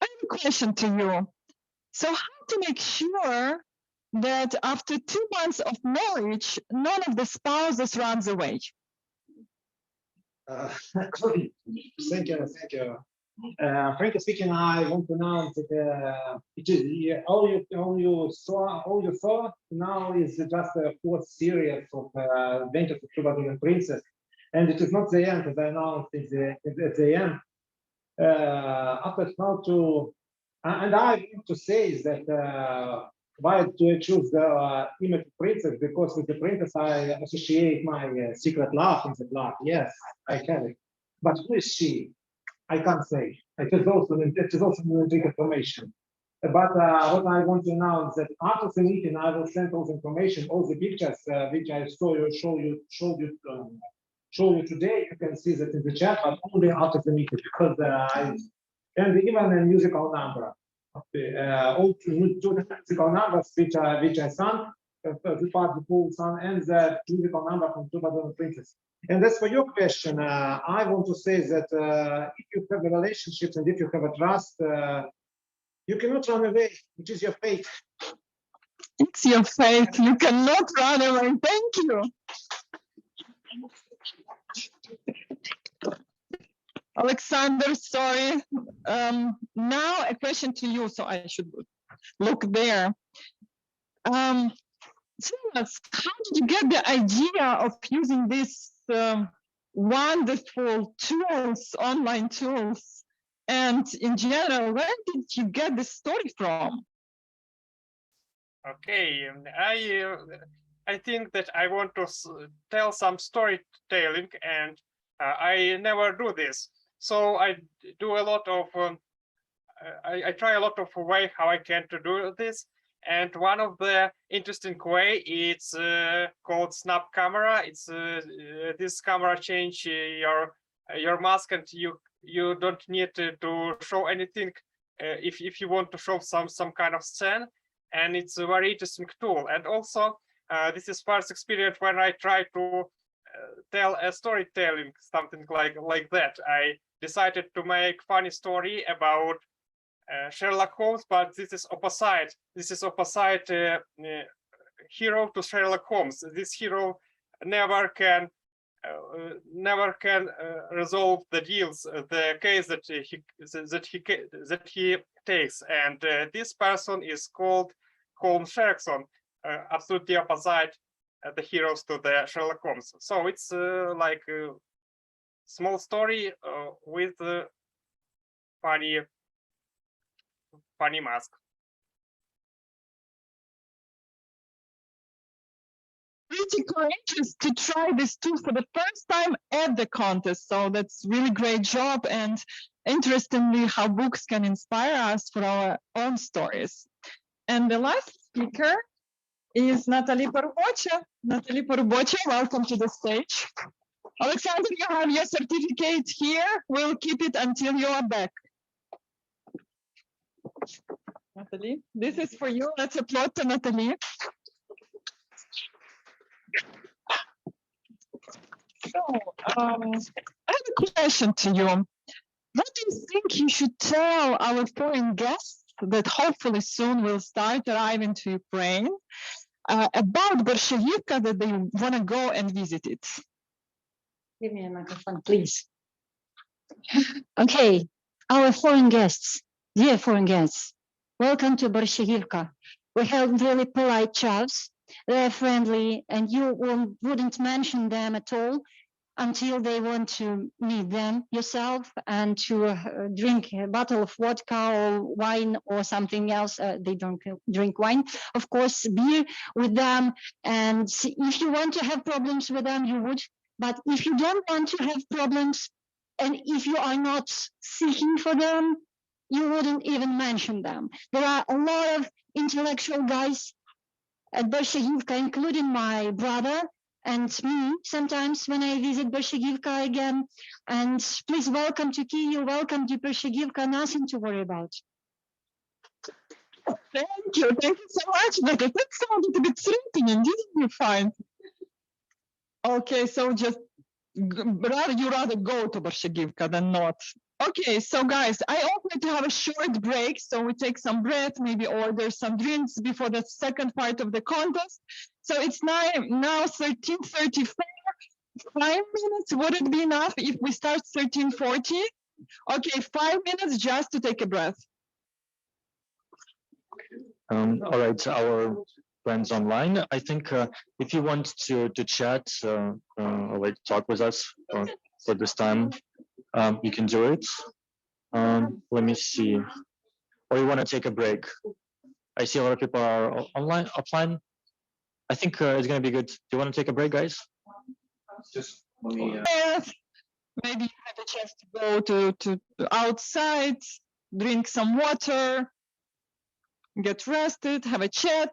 B: I have a question to you. So how to make sure that after 2 months of marriage, none of the spouses runs away?
H: Thank you. Frankly speaking, I want to know that all you saw now is just a 4th series of Adventures of Vadym and Princess, and it is not the end, as I announced at the end. after how to, and I want to say is that why do I choose the image princess? Because with the princess I associate my secret love in the blood. Yes, I have it. But who is she? I can't say. It is also an intrigue information. But what I want to announce that after the meeting, I will send all the information, all the pictures which I show you today. You can see that in the chat, but only after the meeting, because and even a musical number. All two musical numbers which I sung, the part the full song, and the musical number from Two Vadym Princess. And as for your question, I want to say that if you have a relationship and if you have a trust, you cannot run away, which is your fate.
B: It's your fate. You cannot run away. Thank you. Alexander, sorry. Now a question to you, so I should look there. Tell us, how did you get the idea of using these wonderful tools, online tools? And in general, where did you get the story from?
P: Okay, I think that I want to tell some storytelling, and I never do this. So I do a lot of, I try a lot of ways how I can to do this. And one of the interesting way it's called snap camera. It's this camera change your mask, and you don't need to show anything if you want to show some kind of scene. And it's a very interesting tool. And also this is first experience when I try to tell a storytelling, something like that. I decided to make funny story about Sherlock Holmes, but this is opposite. This is opposite hero to Sherlock Holmes. This hero never can resolve the deals, the case that he takes, and this person is called Holmes Sherlockson, absolutely opposite the heroes to the Sherlock Holmes. So it's like a small story with funny mask.
B: Pretty courageous to try this tool for the first time at the contest. So that's really great job. And interestingly, how books can inspire us for our own stories. And the last speaker is Nataly Parubocha. Nataly Parubocha, welcome to the stage. Oleksandr, you have your certificate here. We'll keep it until you are back. Nataly, this is for you. Let's applaud to Nataly. So, I have a question to you. What do you think you should tell our foreign guests that hopefully soon will start arriving to Ukraine about Berezhnoy, that they want to go and visit it?
R: Give me a microphone, please. Okay, our foreign guests, dear foreign guests, welcome to Berezhnoy. We have really polite chavs. They're friendly, and you wouldn't mention them at all until they want to meet them yourself and to drink a bottle of vodka or wine or something else. They don't drink wine, of course, beer with them. And if you want to have problems with them, you would. But if you don't want to have problems, and if you are not seeking for them, you wouldn't even mention them. There are a lot of intellectual guys at Berezhnoy, including my brother and me, sometimes when I visit Berezhnoy again. And please welcome to Kyiv, welcome to Berezhnoy, nothing to worry about.
B: Thank you so much, Nataly. That sounded a bit threatening, didn't you find? Okay, so just rather go to Berezhnoy than not. Okay, so guys, I offered to have a short break, so we take some breath, maybe order some drinks before the second part of the contest. So it's now 13:34. 5 minutes, would it be enough if we start 13:40? Okay, 5 minutes just to take a breath.
A: All right, our friends online, I think if you want to chat or like talk with us for this time, you can do it. Let me see. Or you want to take a break? I see a lot of people are offline. I think it's going to be good. Do you want to take a break, guys?
B: Yes. Maybe you have a chance to go to outside, drink some water, get rested, have a chat.